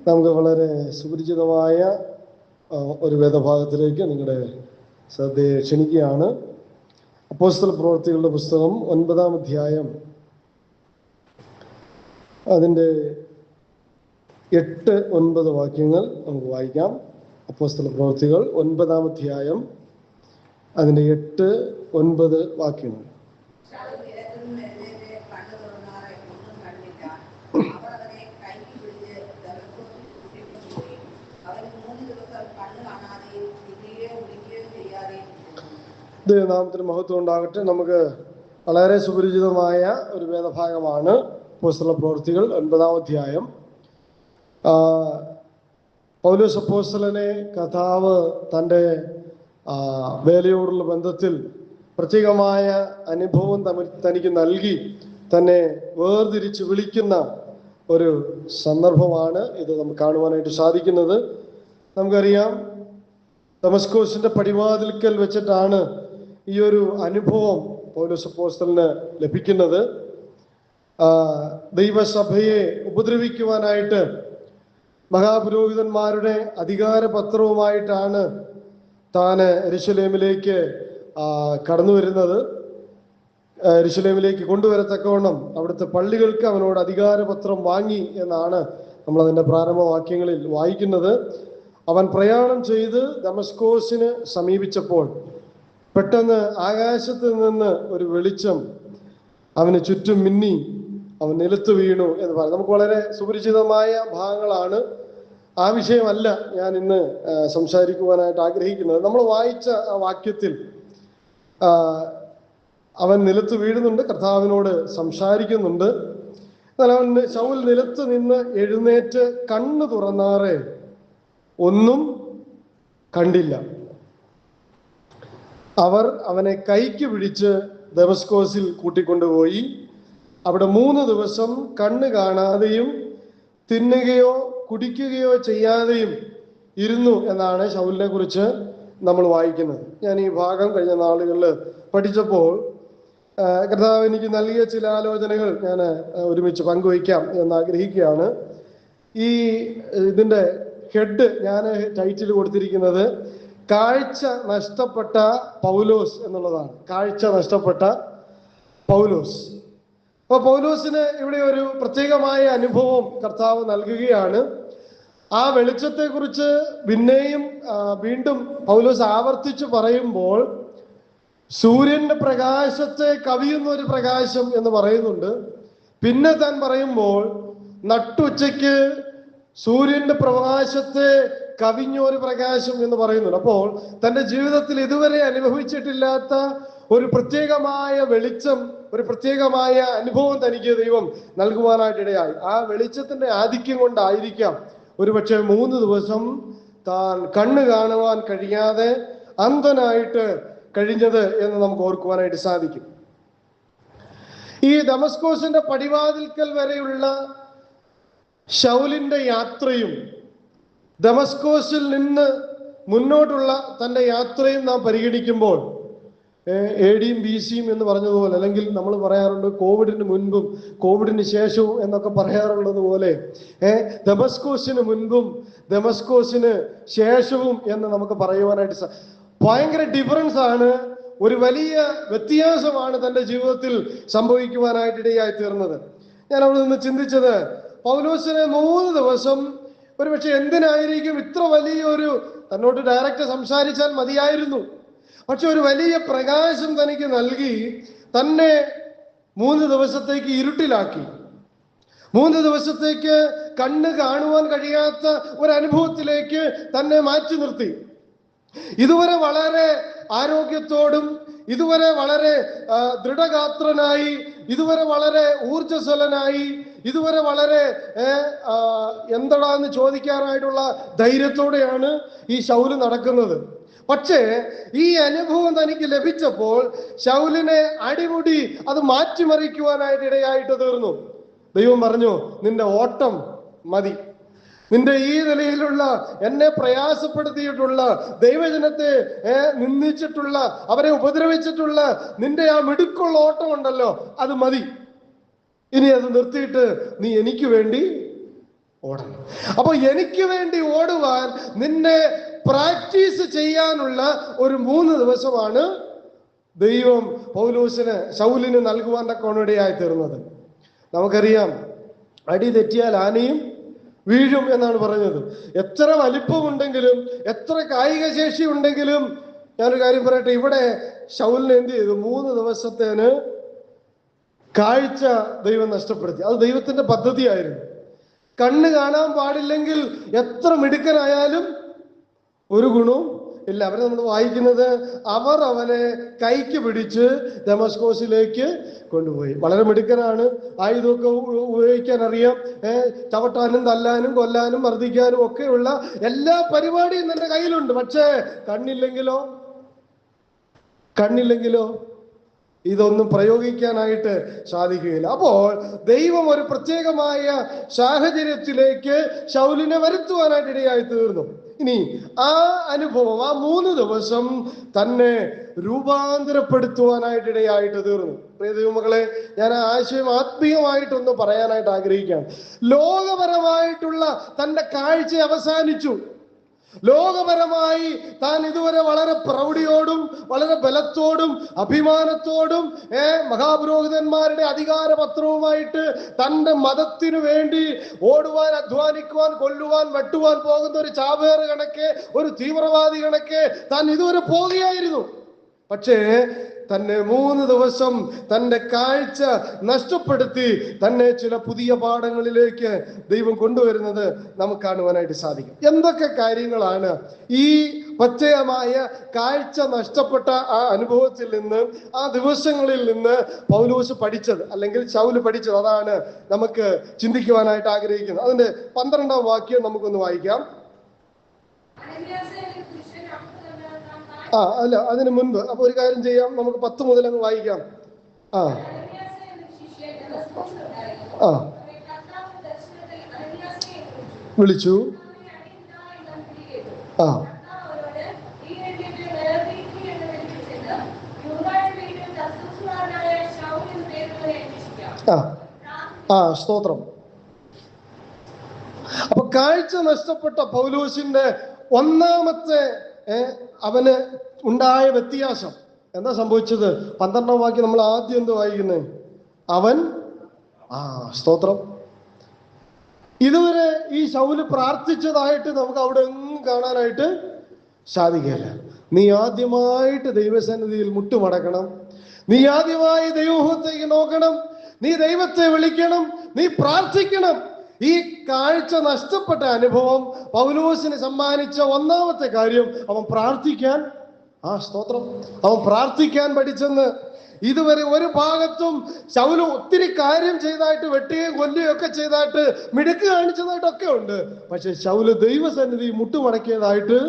നമുക്ക് വളരെ സുപരിചിതമായ ഒരു വേദഭാഗത്തിലേക്ക് നിങ്ങളുടെ ശ്രദ്ധയെ ക്ഷണിക്കുകയാണ്. അപ്പോസ്തല പ്രവൃത്തികളുടെ പുസ്തകം 9-ാം അധ്യായം അതിൻ്റെ 8-9 വാക്യങ്ങൾ നമുക്ക് വായിക്കാം. അപ്പോസ്തല പ്രവൃത്തികൾ 9-ാം അധ്യായം അതിൻ്റെ 8-9 വാക്യങ്ങൾ. ദൈവനാമത്തിന് മഹത്വം ഉണ്ടാകട്ടെ. നമുക്ക് വളരെ സുപരിചിതമായ ഒരു വേദഭാഗമാണ് അപ്പോസ്തല പ്രവൃത്തികൾ 9-ാം അധ്യായം. പൗലോസ് അപ്പോസ്തലനെ കർത്താവ് തൻ്റെ വേലയോടുള്ള ബന്ധത്തിൽ പ്രത്യേകമായ അനുഭവം തനിക്ക് നൽകി തന്നെ വേർതിരിച്ച് വിളിക്കുന്ന ഒരു സന്ദർഭമാണ് ഇത് നമുക്ക് കാണുവാനായിട്ട് സാധിക്കുന്നത്. നമുക്കറിയാം, ദമസ്കോസിന്റെ പടിവാതിൽക്കൽ വെച്ചിട്ടാണ് ഈ ഒരു അനുഭവം പൗലോസ് അപ്പോസ്തലന് ലഭിക്കുന്നത്. ദൈവസഭയെ ഉപദ്രവിക്കുവാനായിട്ട് മഹാപുരോഹിതന്മാരുടെ അധികാരപത്രവുമായിട്ടാണ് താൻ യെരൂശലേമിലേക്ക് കടന്നു വരുന്നത്. യെരൂശലേമിലേക്ക് കൊണ്ടുവരത്തക്കവണ്ണം അവിടുത്തെ പള്ളികൾക്ക് അവനോട് അധികാരപത്രം വാങ്ങി എന്നാണ് നമ്മളതിൻ്റെ പ്രാരംഭവാക്യങ്ങളിൽ വായിക്കുന്നത്. അവൻ പ്രയാണം ചെയ്ത് ദമസ്കോസിന് സമീപിച്ചപ്പോൾ പെട്ടെന്ന് ആകാശത്ത് നിന്ന് ഒരു വെളിച്ചം അവന് ചുറ്റും മിന്നി, അവൻ നിലത്ത് വീണു എന്ന് പറയും. നമുക്ക് വളരെ സുപരിചിതമായ ഭാഗങ്ങളാണ്. ആ വിഷയമല്ല ഞാൻ ഇന്ന് സംസാരിക്കുവാനായിട്ട് ആഗ്രഹിക്കുന്നത്. നമ്മൾ വായിച്ച ആ വാക്യത്തിൽ അവൻ നിലത്ത് വീഴുന്നുണ്ട്, കർത്താവിനോട് സംസാരിക്കുന്നുണ്ട്. എന്നാൽ അവൻ ശൗൽ നിലത്ത് നിന്ന് എഴുന്നേറ്റ് കണ്ണു തുറന്നാറെ ഒന്നും കണ്ടില്ല. അവർ അവനെ കൈക്ക് പിടിച്ച് ദമസ്കോസിൽ കൂട്ടിക്കൊണ്ടുപോയി. അവിടെ 3 ദിവസം കണ്ണ് കാണാതെയും തിന്നുകയോ കുടിക്കുകയോ ചെയ്യാതെയും ഇരുന്നു എന്നാണ് ശൗലിനെ കുറിച്ച് നമ്മൾ വായിക്കുന്നത്. ഞാൻ ഈ ഭാഗം കഴിഞ്ഞ നാളുകളിൽ പഠിച്ചപ്പോൾ കർത്താവ് എനിക്ക് നൽകിയ ചില ആലോചനകൾ ഞാൻ ഒരുമിച്ച് പങ്കുവയ്ക്കാം എന്ന് ആഗ്രഹിക്കുകയാണ്. ഇതിൻ്റെ ഹെഡ് ഞാൻ ടൈറ്റിൽ കൊടുത്തിരിക്കുന്നത് കാഴ്ച നഷ്ടപ്പെട്ട പൗലോസ് എന്നുള്ളതാണ്. കാഴ്ച നഷ്ടപ്പെട്ട പൗലോസ്. അപ്പോൾ പൗലോസിന് ഇവിടെ ഒരു പ്രത്യേകമായ അനുഭവം കർത്താവ് നൽകുകയാണ്. ആ വെളിച്ചത്തെക്കുറിച്ച് വീണ്ടും പൗലോസ് ആവർത്തിച്ച് പറയുമ്പോൾ സൂര്യന്റെ പ്രകാശത്തെ കവിയുന്ന ഒരു പ്രകാശം എന്ന് പറയുന്നുണ്ട്. പിന്നെ താൻ പറയുമ്പോൾ നട്ടുച്ചയ്ക്ക് സൂര്യന്റെ പ്രകാശത്തെ കവിഞ്ഞ ഒരു പ്രകാശം എന്ന് പറയുന്നുണ്ട്. അപ്പോൾ തൻ്റെ ജീവിതത്തിൽ ഇതുവരെ അനുഭവിച്ചിട്ടില്ലാത്ത ഒരു പ്രത്യേകമായ വെളിച്ചം, ഒരു പ്രത്യേകമായ അനുഭവം തനിക്ക് ദൈവം നൽകുവാനായിട്ടിടയായി. ആ വെളിച്ചത്തിന്റെ ആധിക്യം കൊണ്ടായിരിക്കാം ഒരുപക്ഷെ 3 ദിവസം താൻ കണ്ണ് കാണുവാൻ കഴിയാതെ അന്ധനായിട്ട് കഴിഞ്ഞത് എന്ന് നമുക്ക് ഓർക്കുവാനായിട്ട് സാധിക്കും. ഈ ദമസ്കോസിന്റെ പടിവാതിൽക്കൽ വരെയുള്ള ശൗലിന്റെ യാത്രയും ദമസ്കോസിൽ നിന്ന് മുന്നോട്ടുള്ള തൻ്റെ യാത്രയും നാം പരിഗണിക്കുമ്പോൾ AD-യും BC-യും എന്ന് പറഞ്ഞതുപോലെ, അല്ലെങ്കിൽ നമ്മൾ പറയാറുണ്ട് കോവിഡിന് മുൻപും കോവിഡിന് ശേഷവും എന്നൊക്കെ പറയാറുള്ളത് പോലെ ദമസ്കോസിന് മുൻപും ദമസ്കോസിന് ശേഷവും എന്ന് നമുക്ക് പറയുവാനായിട്ട് ഭയങ്കര ഡിഫറൻസ് ആണ്. ഒരു വലിയ വ്യത്യാസമാണ് തൻ്റെ ജീവിതത്തിൽ സംഭവിക്കുവാനായിട്ടിടയായി തീർന്നത്. ഞാൻ അവിടെ നിന്ന് ചിന്തിച്ചത്, പൗലോസിന് 3 ദിവസം ഒരുപക്ഷെ എന്തിനായിരിക്കും ഇത്ര വലിയൊരു, തന്നോട് ഡയറക്റ്റ് സംസാരിച്ചാൽ മതിയായിരുന്നു, പക്ഷെ ഒരു വലിയ പ്രകാശം തനിക്ക് നൽകി തന്നെ 3 ദിവസത്തേക്ക് ഇരുട്ടിലാക്കി. 3 ദിവസത്തേക്ക് കണ്ണ് കാണുവാൻ കഴിയാത്ത ഒരു അനുഭവത്തിലേക്ക് തന്നെ മാറ്റി നിർത്തി. ഇതുവരെ വളരെ ആരോഗ്യത്തോടും ഇതുവരെ വളരെ ദൃഢഗാത്രനായി, ഇതുവരെ വളരെ ഊർജ്ജസ്വലനായി, ഇതുവരെ വളരെ എന്താണെന്ന് ചോദിക്കാനായിട്ടുള്ള ധൈര്യത്തോടെയാണ് ഈ ശൗല് നടക്കുന്നത്. പക്ഷേ ഈ അനുഭവം തനിക്ക് ലഭിച്ചപ്പോൾ ശൗലിനെ അടിമുടി അത് മാറ്റിമറിക്കുവാനായിട്ട് ഇടയായിട്ട് തീർന്നു. ദൈവം പറഞ്ഞു, നിന്റെ ഓട്ടം മതി. നിന്റെ ഈ നിലയിലുള്ള എന്നെ പ്രയാസപ്പെടുത്തിയിട്ടുള്ള ദൈവജനത്തെ നിന്ദിച്ചിട്ടുള്ള, അവരെ ഉപദ്രവിച്ചിട്ടുള്ള നിന്റെ ആ മിടുക്കുള്ള ഓട്ടം ഉണ്ടല്ലോ, അത് മതി. ഇനി അത് നിർത്തിയിട്ട് നീ എനിക്ക് വേണ്ടി ഓടണം. അപ്പൊ എനിക്ക് വേണ്ടി ഓടുവാൻ നിന്നെ പ്രാക്ടീസ് ചെയ്യാനുള്ള ഒരു 3 ദിവസമാണ് ദൈവം ശൗലിന് നൽകുവാൻ തക്കോണിടയായി തീർന്നത്. നമുക്കറിയാം, അടി തെറ്റിയാൽ ആനയും വീഴും എന്നാണ് പറഞ്ഞത്. എത്ര വലിപ്പമുണ്ടെങ്കിലും എത്ര കായിക ശേഷി ഉണ്ടെങ്കിലും, ഞാനൊരു കാര്യം പറയട്ടെ, ഇവിടെ ശൗലിനെ എന്ത് ചെയ്തു? 3 ദിവസത്തേന് കാഴ്ച ദൈവം നഷ്ടപ്പെടുത്തി. അത് ദൈവത്തിന്റെ പദ്ധതിയായിരുന്നു. കണ്ണ് കാണാൻ പാടില്ലെങ്കിൽ എത്ര മിടുക്കനായാലും ഒരു ഗുണവും ഇല്ല. അവരെ നമ്മൾ വായിക്കുന്നത്, അവർ അവനെ കൈക്ക് പിടിച്ച് ദമസ്കോസിലേക്ക് കൊണ്ടുപോയി. വളരെ മിടുക്കനാണ്, ആയുധമൊക്കെ ഉപയോഗിക്കാൻ അറിയാം, ചവിട്ടാനും തല്ലാനും കൊല്ലാനും മർദ്ദിക്കാനും ഒക്കെയുള്ള എല്ലാ പരിപാടിയും തന്റെ കയ്യിലുണ്ട്. പക്ഷേ കണ്ണില്ലെങ്കിലോ ഇതൊന്നും പ്രയോഗിക്കാനായിട്ട് സാധിക്കുകയില്ല. അപ്പോൾ ദൈവം ഒരു പ്രത്യേകമായ സാഹചര്യത്തിലേക്ക് ശൗലിനെ വരുത്തുവാനായിട്ട് ഇടയായി തീർന്നു. ഇനി ആ അനുഭവം, ആ 3 ദിവസം തന്നെ രൂപാന്തരപ്പെടുത്തുവാനായിട്ട് ഇടയായിട്ട് തീർന്നു. പ്രിയ ദൈവമക്കളെ, ഞാൻ ആ ആശയം ആത്മീയമായിട്ടൊന്ന് പറയാനായിട്ട് ആഗ്രഹിക്കുകയാണ്. ലോകപരമായിട്ടുള്ള തന്റെ കാഴ്ച അവസാനിച്ചു. ലോകപരമായി താൻ ഇതുവരെ വളരെ പ്രൗഢിയോടും വളരെ ബലത്തോടും അഭിമാനത്തോടും മഹാപുരോഹിതന്മാരുടെ അധികാരപത്രവുമായിട്ട് തന്റെ മതത്തിനു വേണ്ടി ഓടുവാൻ, അധ്വാനിക്കുവാൻ, കൊല്ലുവാൻ, വെട്ടുവാൻ പോകുന്ന ഒരു ചാവേറ് കണക്കെ, ഒരു തീവ്രവാദി കണക്കെ താൻ ഇതുവരെ പോകുകയായിരുന്നു. പക്ഷേ തന്നെ 3 ദിവസം തന്റെ കാഴ്ച നഷ്ടപ്പെടുത്തി തന്നെ ചില പുതിയ പാഠങ്ങളിലേക്ക് ദൈവം കൊണ്ടുവരുന്നത് നമുക്ക് കാണുവാനായിട്ട് സാധിക്കും. എന്തൊക്കെ കാര്യങ്ങളാണ് ഈ പ്രത്യേകമായ കാഴ്ച നഷ്ടപ്പെട്ട ആ അനുഭവത്തിൽ നിന്ന്, ആ ദിവസങ്ങളിൽ നിന്ന് പൗലോസ് പഠിച്ചത്, അല്ലെങ്കിൽ ശൗല് പഠിച്ചത്? അതാണ് നമുക്ക് ചിന്തിക്കുവാനായിട്ട് ആഗ്രഹിക്കുന്നത്. അതിന്റെ 12ാം വാക്യം നമുക്കൊന്ന് വായിക്കാം. അല്ല, അതിന് മുൻപ് അപ്പൊ ഒരു കാര്യം ചെയ്യാം, നമുക്ക് 10 മുതൽ അങ്ങ് വായിക്കാം. വിളിച്ചു. സ്തോത്രം. അപ്പൊ കാഴ്ച നഷ്ടപ്പെട്ട പൗലോസിന്റെ ഒന്നാമത്തെ അവന് ഉണ്ടായ വ്യത്യാസം എന്താ സംഭവിച്ചത്? 12ാം വാക്യം നമ്മൾ ആദ്യം എന്ത് വായിക്കുന്നത്? അവൻ സ്തോത്രം. ഇതുവരെ ഈ ശൗല് പ്രാർത്ഥിച്ചതായിട്ട് നമുക്ക് അവിടെ ഒന്നും കാണാനായിട്ട് സാധിക്കില്ല. നീ ആദ്യമായിട്ട് ദൈവസന്നിധിയിൽ മുട്ടുമടക്കണം, നീ ആദ്യമായി ദൈവമുഖത്തേക്ക് നോക്കണം, നീ ദൈവത്തെ വിളിക്കണം, നീ പ്രാർത്ഥിക്കണം. ഈ കാഴ്ച നഷ്ടപ്പെട്ട അനുഭവം പൗലോസിന് സമ്മാനിച്ച ഒന്നാമത്തെ കാര്യം, അവൻ പ്രാർത്ഥിക്കാൻ സ്തോത്രം, അവൻ പ്രാർത്ഥിക്കാൻ പഠിച്ചെന്ന്. ഇതുവരെ ഒരു ഭാഗത്തും ശൗല് ഒത്തിരി കാര്യം ചെയ്തായിട്ട്, വെട്ടുകയും കൊല്ലുകയും ഒക്കെ ചെയ്തായിട്ട്, മിടുക്ക് കാണിച്ചതായിട്ടൊക്കെ ഉണ്ട്. പക്ഷെ ശൗല് ദൈവസന്നിധി മുട്ടുമടക്കിയതായിട്ട്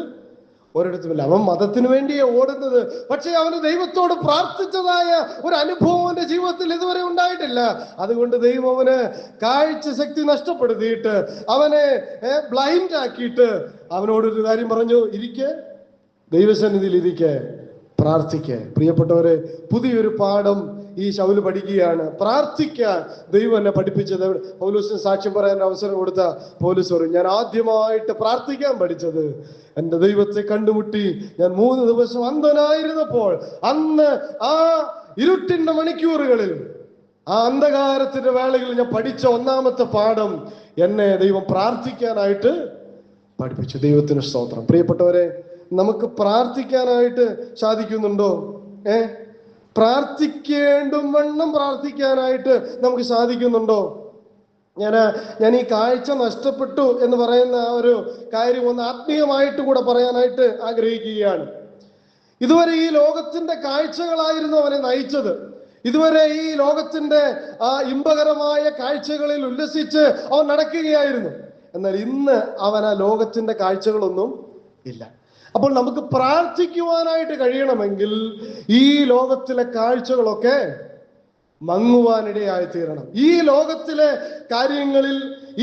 ഒരിടത്തുമില്ല. അവൻ മതത്തിന് വേണ്ടിയേ ഓടുന്നത്, പക്ഷെ അവന് ദൈവത്തോട് പ്രാർത്ഥിച്ചതായ ഒരു അനുഭവം അവന്റെ ജീവിതത്തിൽ ഇതുവരെ ഉണ്ടായിട്ടില്ല. അതുകൊണ്ട് ദൈവം അവന് കാഴ്ച ശക്തി നഷ്ടപ്പെടുത്തിയിട്ട്, അവനെ ബ്ലൈൻഡ് ആക്കിയിട്ട് അവനോടൊരു കാര്യം പറഞ്ഞു, ഇരിക്കെ, ദൈവസന്നിധിയിൽ ഇരിക്കെ, പ്രാർത്ഥിക്കുക. പ്രിയപ്പെട്ടവരെ, പുതിയൊരു പാഠം ഈ ശൗല് പഠിക്കുകയാണ്. പ്രാർത്ഥിക്കാൻ ദൈവം എന്നെ പഠിപ്പിച്ചത്. പൗലോസിന് സാക്ഷ്യം പറയാൻ അവസരം കൊടുത്ത പൗലോസ് പറയും, ഞാൻ ആദ്യമായിട്ട് പ്രാർത്ഥിക്കാൻ പഠിച്ചത് എന്റെ ദൈവത്തെ കണ്ടുമുട്ടി ഞാൻ 3 ദിവസം അന്ധനായിരുന്നപ്പോൾ, അന്ന് ആ ഇരുട്ടിന്റെ മണിക്കൂറുകളിൽ, ആ അന്ധകാരത്തിന്റെ വേളകളിൽ ഞാൻ പഠിച്ച ഒന്നാമത്തെ പാഠം എന്നെ ദൈവം പ്രാർത്ഥിക്കാനായിട്ട് പഠിപ്പിച്ചു. ദൈവത്തിന് സ്തോത്രം. പ്രിയപ്പെട്ടവരെ, നമുക്ക് പ്രാർത്ഥിക്കാനായിട്ട് സാധിക്കുന്നുണ്ടോ? പ്രാർത്ഥിക്കേണ്ടും വണ്ണം പ്രാർത്ഥിക്കാനായിട്ട് നമുക്ക് സാധിക്കുന്നുണ്ടോ? ഞാൻ ഈ കാഴ്ച നഷ്ടപ്പെട്ടു എന്ന് പറയുന്ന ആ ഒരു കാര്യം ഒന്ന് ആത്മീയമായിട്ട് കൂടെ പറയാനായിട്ട് ആഗ്രഹിക്കുകയാണ്. ഇതുവരെ ഈ ലോകത്തിന്റെ കാഴ്ചകളായിരുന്നു അവനെ നയിച്ചത്. ഇതുവരെ ഈ ലോകത്തിന്റെ ആ ഇമ്പകരമായ കാഴ്ചകളിൽ ഉല്ലസിച്ച് അവൻ നടക്കുകയായിരുന്നു. എന്നാൽ ഇന്ന് അവൻ ആ ലോകത്തിന്റെ കാഴ്ചകളൊന്നും ഇല്ല. അപ്പോൾ നമുക്ക് പ്രാർത്ഥിക്കുവാനായിട്ട് കഴിയണമെങ്കിൽ ഈ ലോകത്തിലെ കാഴ്ചകളൊക്കെ മങ്ങുവാനിടയായി തീരണം. ഈ ലോകത്തിലെ കാര്യങ്ങളിൽ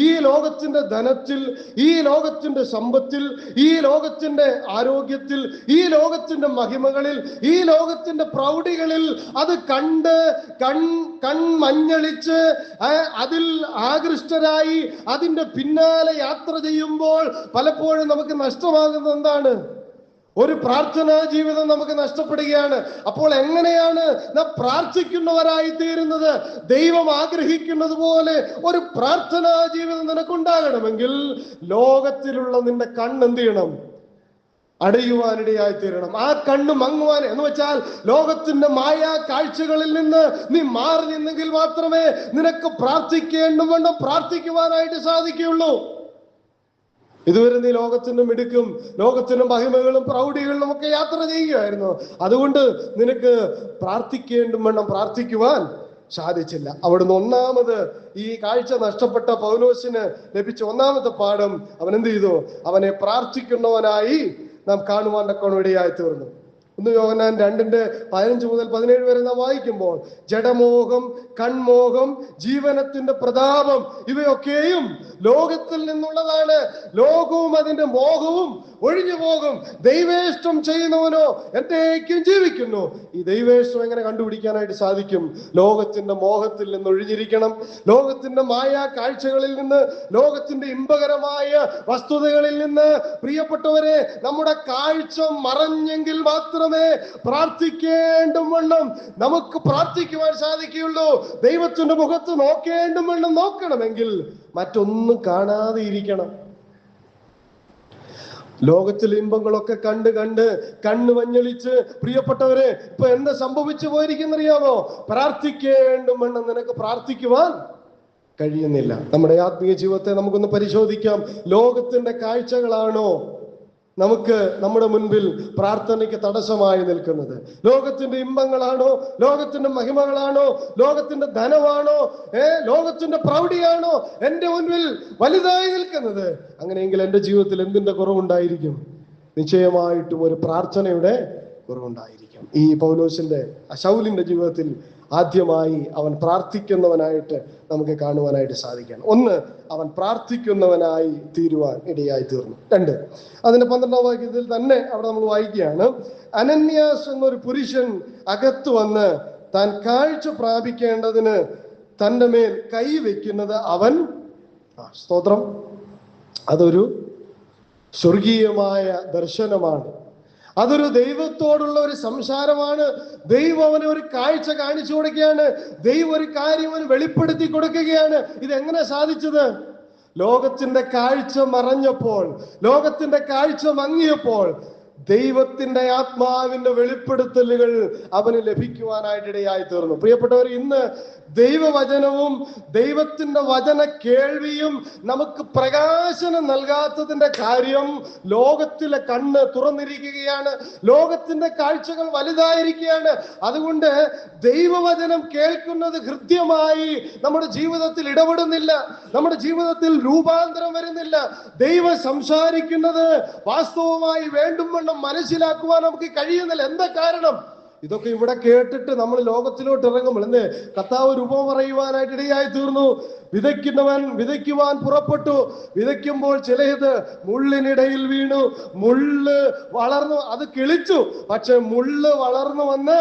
ഈ ലോകത്തിന്റെ ധനത്തിൽ, ഈ ലോകത്തിന്റെ സമ്പത്തിൽ, ഈ ലോകത്തിന്റെ ആരോഗ്യത്തിൽ, ഈ ലോകത്തിന്റെ മഹിമകളിൽ, ഈ ലോകത്തിന്റെ പ്രൗഢികളിൽ അത് കണ്ട് കൺമഞ്ഞളിച്ച് അതിൽ ആകൃഷ്ടരായി അതിന്റെ പിന്നാലെ യാത്ര ചെയ്യുമ്പോൾ പലപ്പോഴും നമുക്ക് നഷ്ടമാകുന്നത് എന്താണ്? ഒരു പ്രാർത്ഥനാ ജീവിതം നമുക്ക് നഷ്ടപ്പെടുകയാണ്. അപ്പോൾ എങ്ങനെയാണ് നാം പ്രാർത്ഥിക്കുന്നവരായി തീരുന്നത്? ദൈവം ആഗ്രഹിക്കുന്നത് പോലെ ഒരു പ്രാർത്ഥനാ ജീവിതം നിനക്കുണ്ടാകണമെങ്കിൽ ലോകത്തിലുള്ള നിന്റെ കണ്ണെന്ത് ചെയ്യണം? അടയുവാനിടയായി തീരണം. ആ കണ്ണ് മങ്ങുവാൻ എന്ന് വെച്ചാൽ ലോകത്തിന്റെ മായാ കാഴ്ചകളിൽ നിന്ന് നീ മാറി നിന്നെങ്കിൽ മാത്രമേ നിനക്ക് പ്രാർത്ഥിക്കേണ്ടുമെന്ന് പ്രാർത്ഥിക്കുവാനായിട്ട് സാധിക്കുകയുള്ളൂ. ഇതുവരെ നീ ലോകത്തിന്റെ മിടുക്കും ലോകത്തിന്റെ മഹിമകളും പ്രൗഢികളിലും ഒക്കെ യാത്ര ചെയ്യുകയായിരുന്നു. അതുകൊണ്ട് നിനക്ക് പ്രാർത്ഥിക്കേണ്ടുമെണ്ണം പ്രാർത്ഥിക്കുവാൻ സാധിച്ചില്ല. അവിടുന്ന് ഒന്നാമത് ഈ കാഴ്ച നഷ്ടപ്പെട്ട പൗലോസിന് ലഭിച്ച ഒന്നാമത്തെ പാഠം, അവൻ എന്ത് ചെയ്തു? അവനെ പ്രാർത്ഥിക്കുന്നവനായി നാം കാണുവാൻ തക്കവണ്ണം തീർന്നു. 1 യോഹന്നാൻ 2:15 മുതൽ 17 വരെ നാം വായിക്കുമ്പോൾ, ജഡമോഹം, കൺമോഹം, ജീവനത്തിന്റെ പ്രതാപം ഇവയൊക്കെയും ലോകത്തിൽ നിന്നുള്ളതാണ്. ലോകവും അതിന്റെ മോഹവും ഒഴിഞ്ഞു പോകും. ദൈവേഷ്ടം ചെയ്യുന്നവനോ എന്നേക്കും ജീവിക്കുന്നു. ഈ ദൈവേഷ്ടം എങ്ങനെ കണ്ടുപിടിക്കാനായിട്ട് സാധിക്കും? ലോകത്തിന്റെ മോഹത്തിൽ നിന്ന് ഒഴിഞ്ഞിരിക്കണം. ലോകത്തിന്റെ മായാ കാഴ്ചകളിൽ നിന്ന്, ലോകത്തിന്റെ ഇമ്പകരമായ വസ്തുതകളിൽ നിന്ന് പ്രിയപ്പെട്ടവരെ, നമ്മുടെ കാഴ്ച മറഞ്ഞെങ്കിൽ മാത്രമേ പ്രാർത്ഥിക്കേണ്ടും വണ്ണം നമുക്ക് പ്രാർത്ഥിക്കുവാൻ സാധിക്കുകയുള്ളൂ. ദൈവത്തിന്റെ മുഖത്ത് നോക്കേണ്ടും വണ്ണം നോക്കണമെങ്കിൽ മറ്റൊന്നും കാണാതെ ഇരിക്കണം. ലോകത്തിലെ ഇമ്പങ്ങളൊക്കെ കണ്ട് കണ്ണ് മഞ്ഞളിച്ച് പ്രിയപ്പെട്ടവരെ ഇപ്പൊ എന്താ സംഭവിച്ചു പോയിരിക്കുന്നറിയാമോ? പ്രാർത്ഥിക്കേണ്ടും വണ്ണം നിനക്ക് പ്രാർത്ഥിക്കുവാൻ കഴിയുന്നില്ല. നമ്മുടെ ആത്മീയ ജീവിതത്തെ നമുക്കൊന്ന് പരിശോധിക്കാം. ലോകത്തിന്റെ കാഴ്ചകളാണോ നമുക്ക് നമ്മുടെ മുൻപിൽ പ്രാർത്ഥനയ്ക്ക് തടസ്സമായി നിൽക്കുന്നത്? ലോകത്തിന്റെ ഇമ്പങ്ങളാണോ? ലോകത്തിന്റെ മഹിമകളാണോ? ലോകത്തിന്റെ ധനമാണോ? ലോകത്തിന്റെ പ്രൗഢിയാണോ എന്റെ മുൻപിൽ വലുതായി നിൽക്കുന്നത്? അങ്ങനെയെങ്കിൽ എന്റെ ജീവിതത്തിൽ എന്തിന്റെ കുറവുണ്ടായിരിക്കും? നിശ്ചയമായിട്ടും ഒരു പ്രാർത്ഥനയുടെ കുറവുണ്ടായിരിക്കും. ഈ പൗലോസിന്റെ ശൗലിന്റെ ജീവിതത്തിൽ ആദ്യമായി അവൻ പ്രാർത്ഥിക്കുന്നവനായിട്ട് നമുക്ക് കാണുവാനായിട്ട് സാധിക്കണം. ഒന്ന്, അവൻ പ്രാർത്ഥിക്കുന്നവനായി തീരുവാൻ ഇടയായി തീർന്നു. 2, അതിന്റെ 12ാം വാക്യത്തിൽ തന്നെ അവിടെ നമ്മൾ വായിക്കുകയാണ്, അനന്യാസ് എന്നൊരു പുരുഷൻ അകത്തു വന്ന് താൻ കാഴ്ച പ്രാപിക്കേണ്ടതിന് തന്റെ മേൽ കൈവയ്ക്കുന്നത് അവൻ, സ്തോത്രം, അതൊരു സ്വർഗീയമായ ദർശനമാണ്. അതൊരു ദൈവത്തോടുള്ള ഒരു സംസാരമാണ്. ദൈവം അവന് ഒരു കാഴ്ച കാണിച്ചു കൊടുക്കുകയാണ്. ദൈവം ഒരു കാര്യം അവന് വെളിപ്പെടുത്തി കൊടുക്കുകയാണ്. ഇതെങ്ങനെ സാധിച്ചത്? ലോകത്തിന്റെ കാഴ്ച മറഞ്ഞപ്പോൾ, ലോകത്തിന്റെ കാഴ്ച മങ്ങിയപ്പോൾ ദൈവത്തിന്റെ ആത്മാവിന്റെ വെളിപ്പെടുത്തലുകൾ അവന് ലഭിക്കുവാനായിട്ടിടയായി തീർന്നു. പ്രിയപ്പെട്ടവർ, ഇന്ന് ദൈവവചനവും ദൈവത്തിന്റെ വചന കേൾവിയും നമുക്ക് പ്രകാശനം നൽകാത്തതിന്റെ കാര്യം, ലോകത്തിലെ കണ്ണ് തുറന്നിരിക്കുകയാണ്. ലോകത്തിന്റെ കാഴ്ചകൾ വലുതായിരിക്കുകയാണ്. അതുകൊണ്ട് ദൈവവചനം കേൾക്കുന്നത് ഹൃദ്യമായി നമ്മുടെ ജീവിതത്തിൽ ഇടപെടുന്നില്ല. നമ്മുടെ ജീവിതത്തിൽ രൂപാന്തരം വരുന്നില്ല. ദൈവം സംസാരിക്കുന്നത് വാസ്തവമായി വേണ്ടുമെണ്ണം മനസ്സിലാക്കുവാൻ നമുക്ക് കഴിയുന്നില്ല. എന്താ കാരണം? ഇതൊക്കെ ഇവിടെ കേട്ടിട്ട് നമ്മൾ ലോകത്തിലോട്ട് ഇറങ്ങുമ്പോൾ കർത്താവ് രൂപം പറയുവാനായിട്ട് ഇടയായി തീർന്നു. വിതയ്ക്കുന്നവൻ വിതയ്ക്കുവാൻ പുറപ്പെട്ടു. വിതയ്ക്കുമ്പോൾ ചിലത് മുള്ളിനിടയിൽ വീണു. മുള്ള് വളർന്നു, അത് കിളിച്ചു. പക്ഷെ മുള്ള് വളർന്നു വന്ന്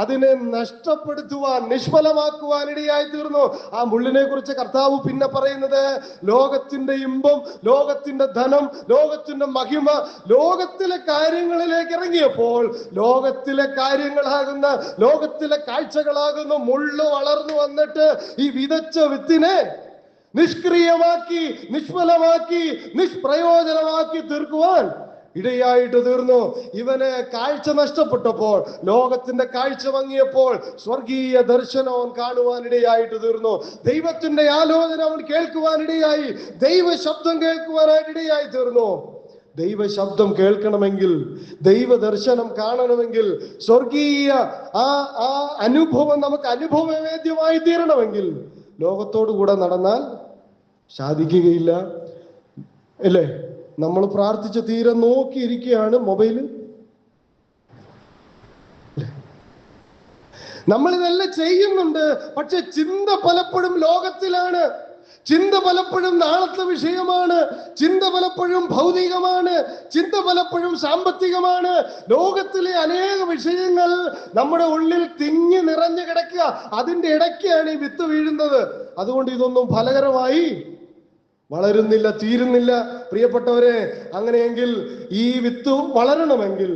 അതിനെ നഷ്ടപ്പെടുത്തുവാൻ, നിഷ്ഫലമാക്കുവാൻ ഇടയായി തീർന്നു. ആ മുള്ളിനെ കുറിച്ച് കർത്താവ് പിന്നെ പറയുന്നത്, ലോകത്തിന്റെ ഇമ്പം, ലോകത്തിന്റെ ധനം, ലോകത്തിന്റെ മഹിമ, ലോകത്തിലെ കാര്യങ്ങളിലേക്ക് ഇറങ്ങിയപ്പോൾ ലോകത്തിലെ കാര്യങ്ങളാകുന്ന, ലോകത്തിലെ കാഴ്ചകളാകുന്ന മുള്ള് വളർന്നു വന്നിട്ട് ഈ വിതച്ച വിത്തിനെ നിഷ്ക്രിയമാക്കി, നിഷ്ഫലമാക്കി, നിഷ്പ്രയോജനമാക്കി തീർക്കുവാൻ ഇടയായിട്ട് തീർന്നു. ഇവന് കാഴ്ച നഷ്ടപ്പെട്ടപ്പോൾ, ലോകത്തിന്റെ കാഴ്ച മങ്ങിയപ്പോൾ സ്വർഗീയ ദർശനം അവൻ കാണുവാൻ ഇടയായിട്ട് തീർന്നു. ദൈവത്തിന്റെ ആലോചന അവൻ കേൾക്കുവാനിടയായി, ദൈവ ശബ്ദം കേൾക്കുവാനായിട്ട് ഇടയായി തീർന്നു. ദൈവ ശബ്ദം കേൾക്കണമെങ്കിൽ, ദൈവ ദർശനം കാണണമെങ്കിൽ, സ്വർഗീയ ആ അനുഭവം നമുക്ക് അനുഭവവേദ്യമായി തീരണമെങ്കിൽ ലോകത്തോടു കൂടെ നടന്നാൽ സാധിക്കുകയില്ല, അല്ലേ? നമ്മൾ പ്രാർത്ഥിച്ച് തീരെ നോക്കിയിരിക്കുകയാണ് മൊബൈല്. നമ്മൾ ഇതെല്ലാം ചെയ്യുന്നുണ്ട്, പക്ഷെ ചിന്ത പലപ്പോഴും ലോകത്തിലാണ്. ചിന്ത പലപ്പോഴും നാളത്തെ വിഷയമാണ്, ചിന്ത പലപ്പോഴും ഭൗതികമാണ്, ചിന്ത പലപ്പോഴും സാമ്പത്തികമാണ്. ലോകത്തിലെ അനേക വിഷയങ്ങൾ നമ്മുടെ ഉള്ളിൽ തിങ്ങി നിറഞ്ഞു കിടക്കുക. അതിന്റെ ഇടയ്ക്കാണ് ഈ വിത്ത് വീഴുന്നത്. അതുകൊണ്ട് ഇതൊന്നും ഫലകരമായി വളരുന്നില്ല, തീരുന്നില്ല. പ്രിയപ്പെട്ടവരെ, അങ്ങനെയെങ്കിൽ ഈ വിത്ത് വളരണമെങ്കിൽ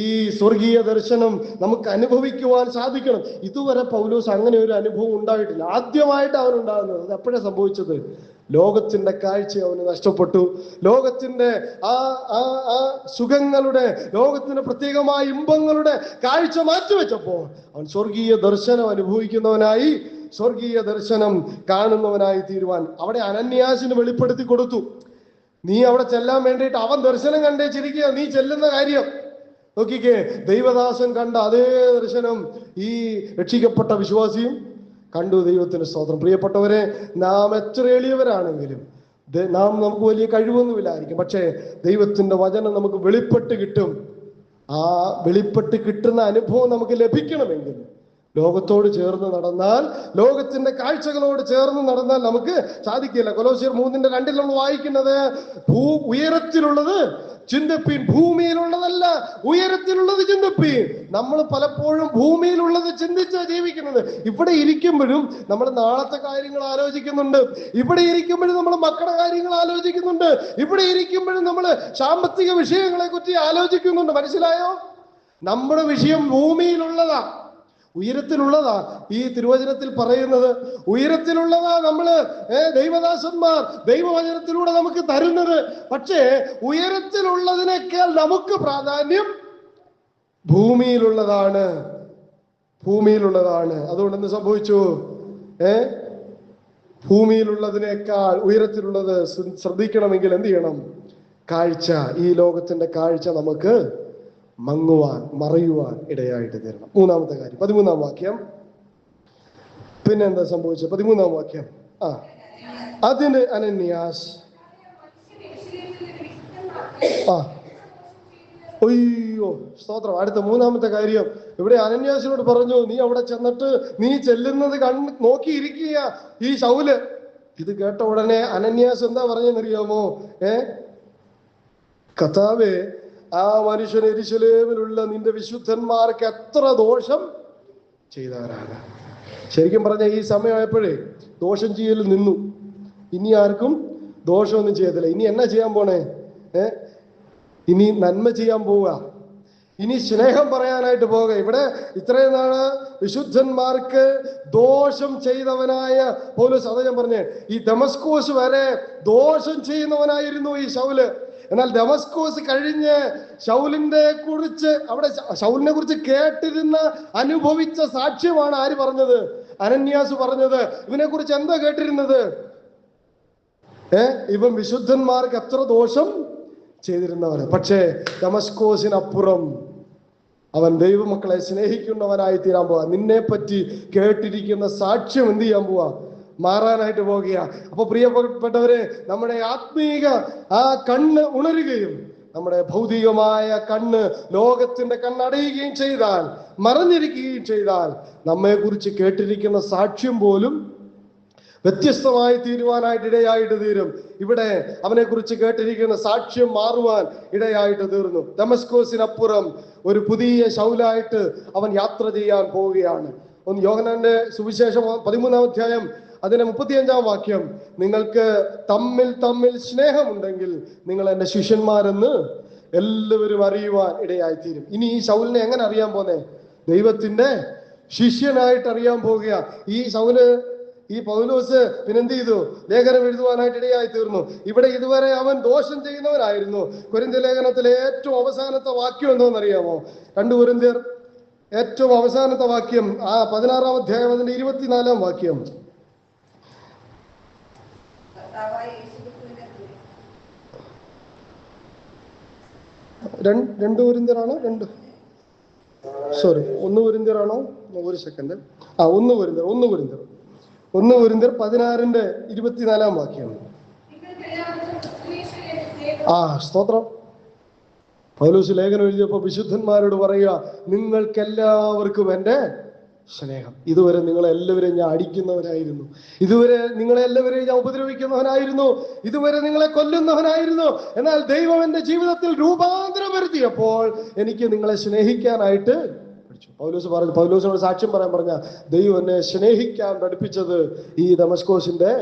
ഈ സ്വർഗീയ ദർശനം നമുക്ക് അനുഭവിക്കുവാൻ സാധിക്കണം. ഇതുവരെ പൗലോസ് അങ്ങനെ ഒരു അനുഭവം ഉണ്ടായിട്ടില്ല. ആദ്യമായിട്ട് അവൻ ഉണ്ടാകുന്നത്. അത് എപ്പോഴാണ് സംഭവിച്ചത്? ലോകത്തിന്റെ കാഴ്ച അവന് നഷ്ടപ്പെട്ടു. ലോകത്തിന്റെ ആ സുഖങ്ങളുടെ, ലോകത്തിന്റെ പ്രത്യേകമായ ഇമ്പങ്ങളുടെ കാഴ്ച മാറ്റിവെച്ചപ്പോൾ അവൻ സ്വർഗീയ ദർശനം അനുഭവിക്കുന്നവനായി, സ്വർഗീയ ദർശനം കാണുന്നവനായി തീരുവാൻ അവിടെ അനന്യാസിന് വെളിപ്പെടുത്തി കൊടുത്തു. നീ അവിടെ ചെല്ലാൻ വേണ്ടിയിട്ട് അവൻ ദർശനം കണ്ടേച്ചിരിക്കുക, നീ ചെല്ലുന്ന കാര്യം നോക്കിക്കേ. ദൈവദാസൻ കണ്ട അതേ ദർശനം ഈ രക്ഷിക്കപ്പെട്ട വിശ്വാസിയും കണ്ടു. ദൈവത്തിന് സ്തോത്രം. പ്രിയപ്പെട്ടവരെ, നാം എത്ര എളിയവരാണെങ്കിലും നമുക്ക് വലിയ കഴിവൊന്നുമില്ലായിരിക്കും, പക്ഷേ ദൈവത്തിന്റെ വചനം നമുക്ക് വെളിപ്പെട്ട് കിട്ടും. ആ വെളിപ്പെട്ട് കിട്ടുന്ന അനുഭവം നമുക്ക് ലഭിക്കണമെങ്കിൽ ലോകത്തോട് ചേർന്ന് നടന്നാൽ, ലോകത്തിന്റെ കാഴ്ചകളോട് ചേർന്ന് നടന്നാൽ നമുക്ക് സാധിക്കില്ല. കൊലോസ്യർ 3:2 നമ്മൾ വായിക്കുന്നത്, ഉയരത്തിലുള്ളത് ചിന്തിപ്പീൻ, ഭൂമിയിലുള്ളതല്ല ഉയരത്തിലുള്ളത് ചിന്തിപ്പീൻ. നമ്മൾ പലപ്പോഴും ഭൂമിയിലുള്ളത് ചിന്തിച്ചാ ജീവിക്കുന്നത്. ഇവിടെ ഇരിക്കുമ്പോഴും നമ്മൾ നാളത്തെ കാര്യങ്ങൾ ആലോചിക്കുന്നുണ്ട്, ഇവിടെ ഇരിക്കുമ്പോഴും നമ്മൾ മക്കളുടെ കാര്യങ്ങൾ ആലോചിക്കുന്നുണ്ട്, ഇവിടെ ഇരിക്കുമ്പോഴും നമ്മൾ സാമ്പത്തിക വിഷയങ്ങളെ കുറിച്ച് ആലോചിക്കുന്നുണ്ട്. മനസ്സിലായോ? നമ്മുടെ വിഷയം ഭൂമിയിലുള്ളതാ, ഉയരത്തിലുള്ളതാ. ഈ തിരുവചനത്തിൽ പറയുന്നത് ഉയരത്തിലുള്ളതാ നമ്മള് ദൈവദാസന്മാർ ദൈവവചനത്തിലൂടെ നമുക്ക് തരുന്നത്. പക്ഷേ ഉയരത്തിലുള്ളതിനേക്കാൾ നമുക്ക് പ്രാധാന്യം ഭൂമിയിലുള്ളതാണ്, ഭൂമിയിലുള്ളതാണ്. അതുകൊണ്ട് എന്ത് സംഭവിച്ചു? ഭൂമിയിലുള്ളതിനേക്കാൾ ഉയരത്തിലുള്ളത് ശ്രദ്ധിക്കണമെങ്കിൽ എന്ത് ചെയ്യണം? കാഴ്ച, ഈ ലോകത്തിന്റെ കാഴ്ച നമുക്ക് മങ്ങുവാൻ, മറയുവാൻ ഇടയായിട്ട് തരണം. മൂന്നാമത്തെ കാര്യം 13-ാം വാക്യം. പിന്നെ എന്താ സംഭവിച്ചത്? 13-ാം വാക്യം. അതിന് അനന്യാസ് അയ്യോ സ്തോത്രം. അടുത്ത 3-ാമത്തെ കാര്യം ഇവിടെ അനന്യാസിനോട് പറഞ്ഞു, നീ അവിടെ ചെന്നിട്ട് നീ ചെല്ലുന്നത് നോക്കിയിരിക്കുക ഈ ശൗല്. ഇത് കേട്ട ഉടനെ അനന്യാസ് എന്താ പറഞ്ഞെന്നറിയാമോ? കർത്താവേ, ആ മനുഷ്യൻ യെരൂശലേമിലുള്ള നിന്റെ വിശുദ്ധന്മാർക്ക് എത്ര ദോഷം ചെയ്തവരാണ്. ശരിക്കും പറഞ്ഞ ഈ സമയമായപ്പോഴേ ദോഷം ചെയ്യൽ നിന്നു. ഇനി ആർക്കും ദോഷമൊന്നും ചെയ്യത്തില്ല. ഇനി എന്നാ ചെയ്യാൻ പോണേ? ഇനി നന്മ ചെയ്യാൻ പോവുക, ഇനി സ്നേഹം പറയാനായിട്ട് പോവുക. ഇവിടെ ഇത്രയും നാള് വിശുദ്ധന്മാർക്ക് ദോഷം ചെയ്തവനായ പൗലോസ്, അതാ ഞാൻ പറഞ്ഞേ, ഈ ദമസ്കോസ് വരെ ദോഷം ചെയ്യുന്നവനായിരുന്നു ഈ ശൗല്. എന്നാൽ ദമസ്കോസ് കഴിഞ്ഞ് ശൗലിനെ കുറിച്ച് കേട്ടിരുന്ന, അനുഭവിച്ച സാക്ഷ്യമാണ് ആര് പറഞ്ഞത്? അനന്യാസ് പറഞ്ഞത്. ഇവനെ കുറിച്ച് എന്താ കേട്ടിരുന്നത്? ഇവൻ വിശുദ്ധന്മാർക്ക് എത്ര ദോഷം ചെയ്തിരുന്നവന്. പക്ഷേ ദമസ്കോസിനപ്പുറം അവൻ ദൈവമക്കളെ സ്നേഹിക്കുന്നവനായി തീരാൻ പോവാ. നിന്നെ പറ്റി കേട്ടിരിക്കുന്ന സാക്ഷ്യം എന്ത് ചെയ്യാൻ പോവാ? മാറാനായിട്ട് പോകുക. അപ്പൊ പ്രിയപ്പെട്ടവരെ, നമ്മുടെ ആത്മീക ആ കണ്ണ് ഉണരുകയും നമ്മുടെ ഭൗതികമായ കണ്ണ്, ലോകത്തിന്റെ കണ്ണടയുകയും ചെയ്താൽ, മറഞ്ഞിരിക്കുകയും ചെയ്താൽ, നമ്മെ കുറിച്ച് കേട്ടിരിക്കുന്ന സാക്ഷ്യം പോലും വ്യത്യസ്തമായി തീരുവാനായിട്ട് ഇടയായിട്ട് തീരും. ഇവിടെ അവനെ കുറിച്ച് കേട്ടിരിക്കുന്ന സാക്ഷ്യം മാറുവാൻ ഇടയായിട്ട് തീർന്നു. ദമസ്കോസിനപ്പുറം ഒരു പുതിയ ശൗലായിട്ട് അവൻ യാത്ര ചെയ്യാൻ പോവുകയാണ്. യോഹന്നാന്റെ സുവിശേഷം 13-ാം അധ്യായം അതിന്റെ 35-ാം വാക്യം, നിങ്ങൾക്ക് തമ്മിൽ സ്നേഹമുണ്ടെങ്കിൽ നിങ്ങൾ എന്റെ ശിഷ്യന്മാരെന്ന് എല്ലാവരും അറിയുവാൻ ഇടയായിത്തീരും. ഇനി ഈ ശൗലിനെ എങ്ങനെ അറിയാൻ പോന്നെ? ദൈവത്തിന്റെ ശിഷ്യനായിട്ട് അറിയാൻ പോവുക. ഈ പൗലോസ് പിന്നെന്ത് ചെയ്തു? ലേഖനം എഴുതുവാനായിട്ട് ഇടയായി തീർന്നു. ഇവിടെ ഇതുവരെ അവൻ ദോഷം ചെയ്യുന്നവനായിരുന്നു. കൊരിന്ത്യ ലേഖനത്തിലെ ഏറ്റവും അവസാനത്തെ വാക്യം എന്തോന്നറിയാമോ? 2 കൊരിന്ത്യർ ഏറ്റവും അവസാനത്തെ വാക്യം, 16-ാം അധ്യായം അതിന്റെ 24-ാം വാക്യം. 2 കൊരിന്ത്യരാണോ? 1 കൊരിന്ത്യരാണോ? ഒരു സെക്കൻഡ്. 1 കൊരിന്ത്യർ 16-ന്റെ 24-ാം വാക്യം. സ്തോത്രം. പൗലോസ് ലേഖനം എഴുതിയപ്പോ വിശുദ്ധന്മാരോട് പറയുക, നിങ്ങൾക്കെല്ലാവർക്കും എൻ്റെ സ്നേഹം. ഇതുവരെ നിങ്ങളെല്ലാവരെയും ഞാൻ അടിക്കുന്നവനായിരുന്നു, ഇതുവരെ നിങ്ങളെല്ലാവരെയും ഞാൻ ഉപദ്രവിക്കുന്നവനായിരുന്നു, ഇതുവരെ നിങ്ങളെ കൊല്ലുന്നവനായിരുന്നു. എന്നാൽ ദൈവം എൻ്റെ ജീവിതത്തിൽ രൂപാന്തരം വരുത്തിയപ്പോൾ എനിക്ക് നിങ്ങളെ സ്നേഹിക്കാനായിട്ട് പഠിച്ചു. പൗലോസിനോട് സാക്ഷ്യം പറയാൻ പറഞ്ഞ ദൈവം എന്നെ സ്നേഹിക്കാൻ പഠിപ്പിച്ചത് ഈ ദമസ്കോസിന്റെ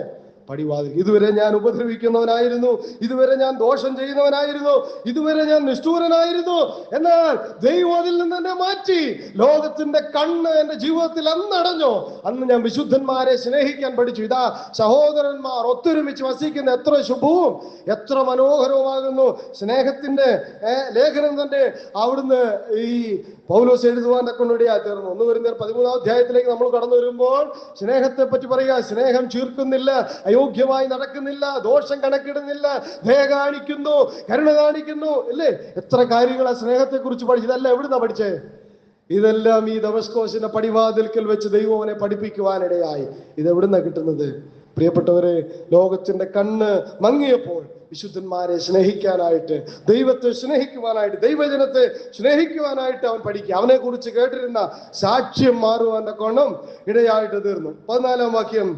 പടിവാതിൽ. ഇതുവരെ ഞാൻ ഉപദ്രവിക്കുന്നവനായിരുന്നു, ഇതുവരെ ഞാൻ ദോഷം ചെയ്യുന്നവനായിരുന്നു, ഇതുവരെ ഞാൻ നിഷ്ഠൂരനായിരുന്നു. എന്നാൽ ദൈവം അതിൽ നിന്ന് എന്നെ മാറ്റി. ലോകത്തിന്റെ കണ്ണ് എന്റെ ജീവിതത്തിൽ അന്നടഞ്ഞോ, അന്ന് ഞാൻ വിശുദ്ധന്മാരെ സ്നേഹിക്കാൻ പഠിച്ചു. ഇതാ സഹോദരന്മാർ ഒത്തൊരുമിച്ച് വസിക്കുന്ന എത്ര ശുഭവും എത്ര മനോഹരവുമാകുന്നു. സ്നേഹത്തിന്റെ ലേഖനം തന്നെ അവിടുന്ന് ഈ പൗലോസ് എഴുതുവാന്റെ കൊണ്ടിടയായി തീർന്നു. 1 കൊരിന്ത്യർ 13-ാം അധ്യായത്തിലേക്ക് നമ്മൾ കടന്നു വരുമ്പോൾ സ്നേഹത്തെ പറ്റി പറയുക. സ്നേഹം ചീർക്കുന്നില്ല, അയോഗ്യമായി നടക്കുന്നില്ല, ദോഷം കണക്കിടുന്നില്ല, ദയ കാണിക്കുന്നു, കരുണ കാണിക്കുന്നു. അല്ലേ, എത്ര കാര്യങ്ങൾ ആ സ്നേഹത്തെ കുറിച്ച് പഠിച്ചു. ഇതെല്ലാം എവിടുന്നാ പഠിച്ചേ? ഇതെല്ലാം ഈ ദമസ്കോസിന്റെ പടിവാതിൽക്കൽ വെച്ച് ദൈവം അവനെ പഠിപ്പിക്കുവാനിടയായി. ഇതെവിടുന്നാ കിട്ടുന്നത്? പ്രിയപ്പെട്ടവരെ, ലോകത്തിന്റെ കണ്ണ് മങ്ങിയപ്പോൾ വിശുദ്ധന്മാരെ സ്നേഹിക്കാനായിട്ട്, ദൈവത്തെ സ്നേഹിക്കുവാനായിട്ട്, ദൈവജനത്തെ സ്നേഹിക്കുവാനായിട്ട് അവൻ പഠിക്കുക. അവനെ കുറിച്ച് കേട്ടിരുന്ന സാക്ഷ്യം മാറുവാന്റെ കോണം ഇടയായിട്ട് തീർന്നു. 14-ാം വാക്യം.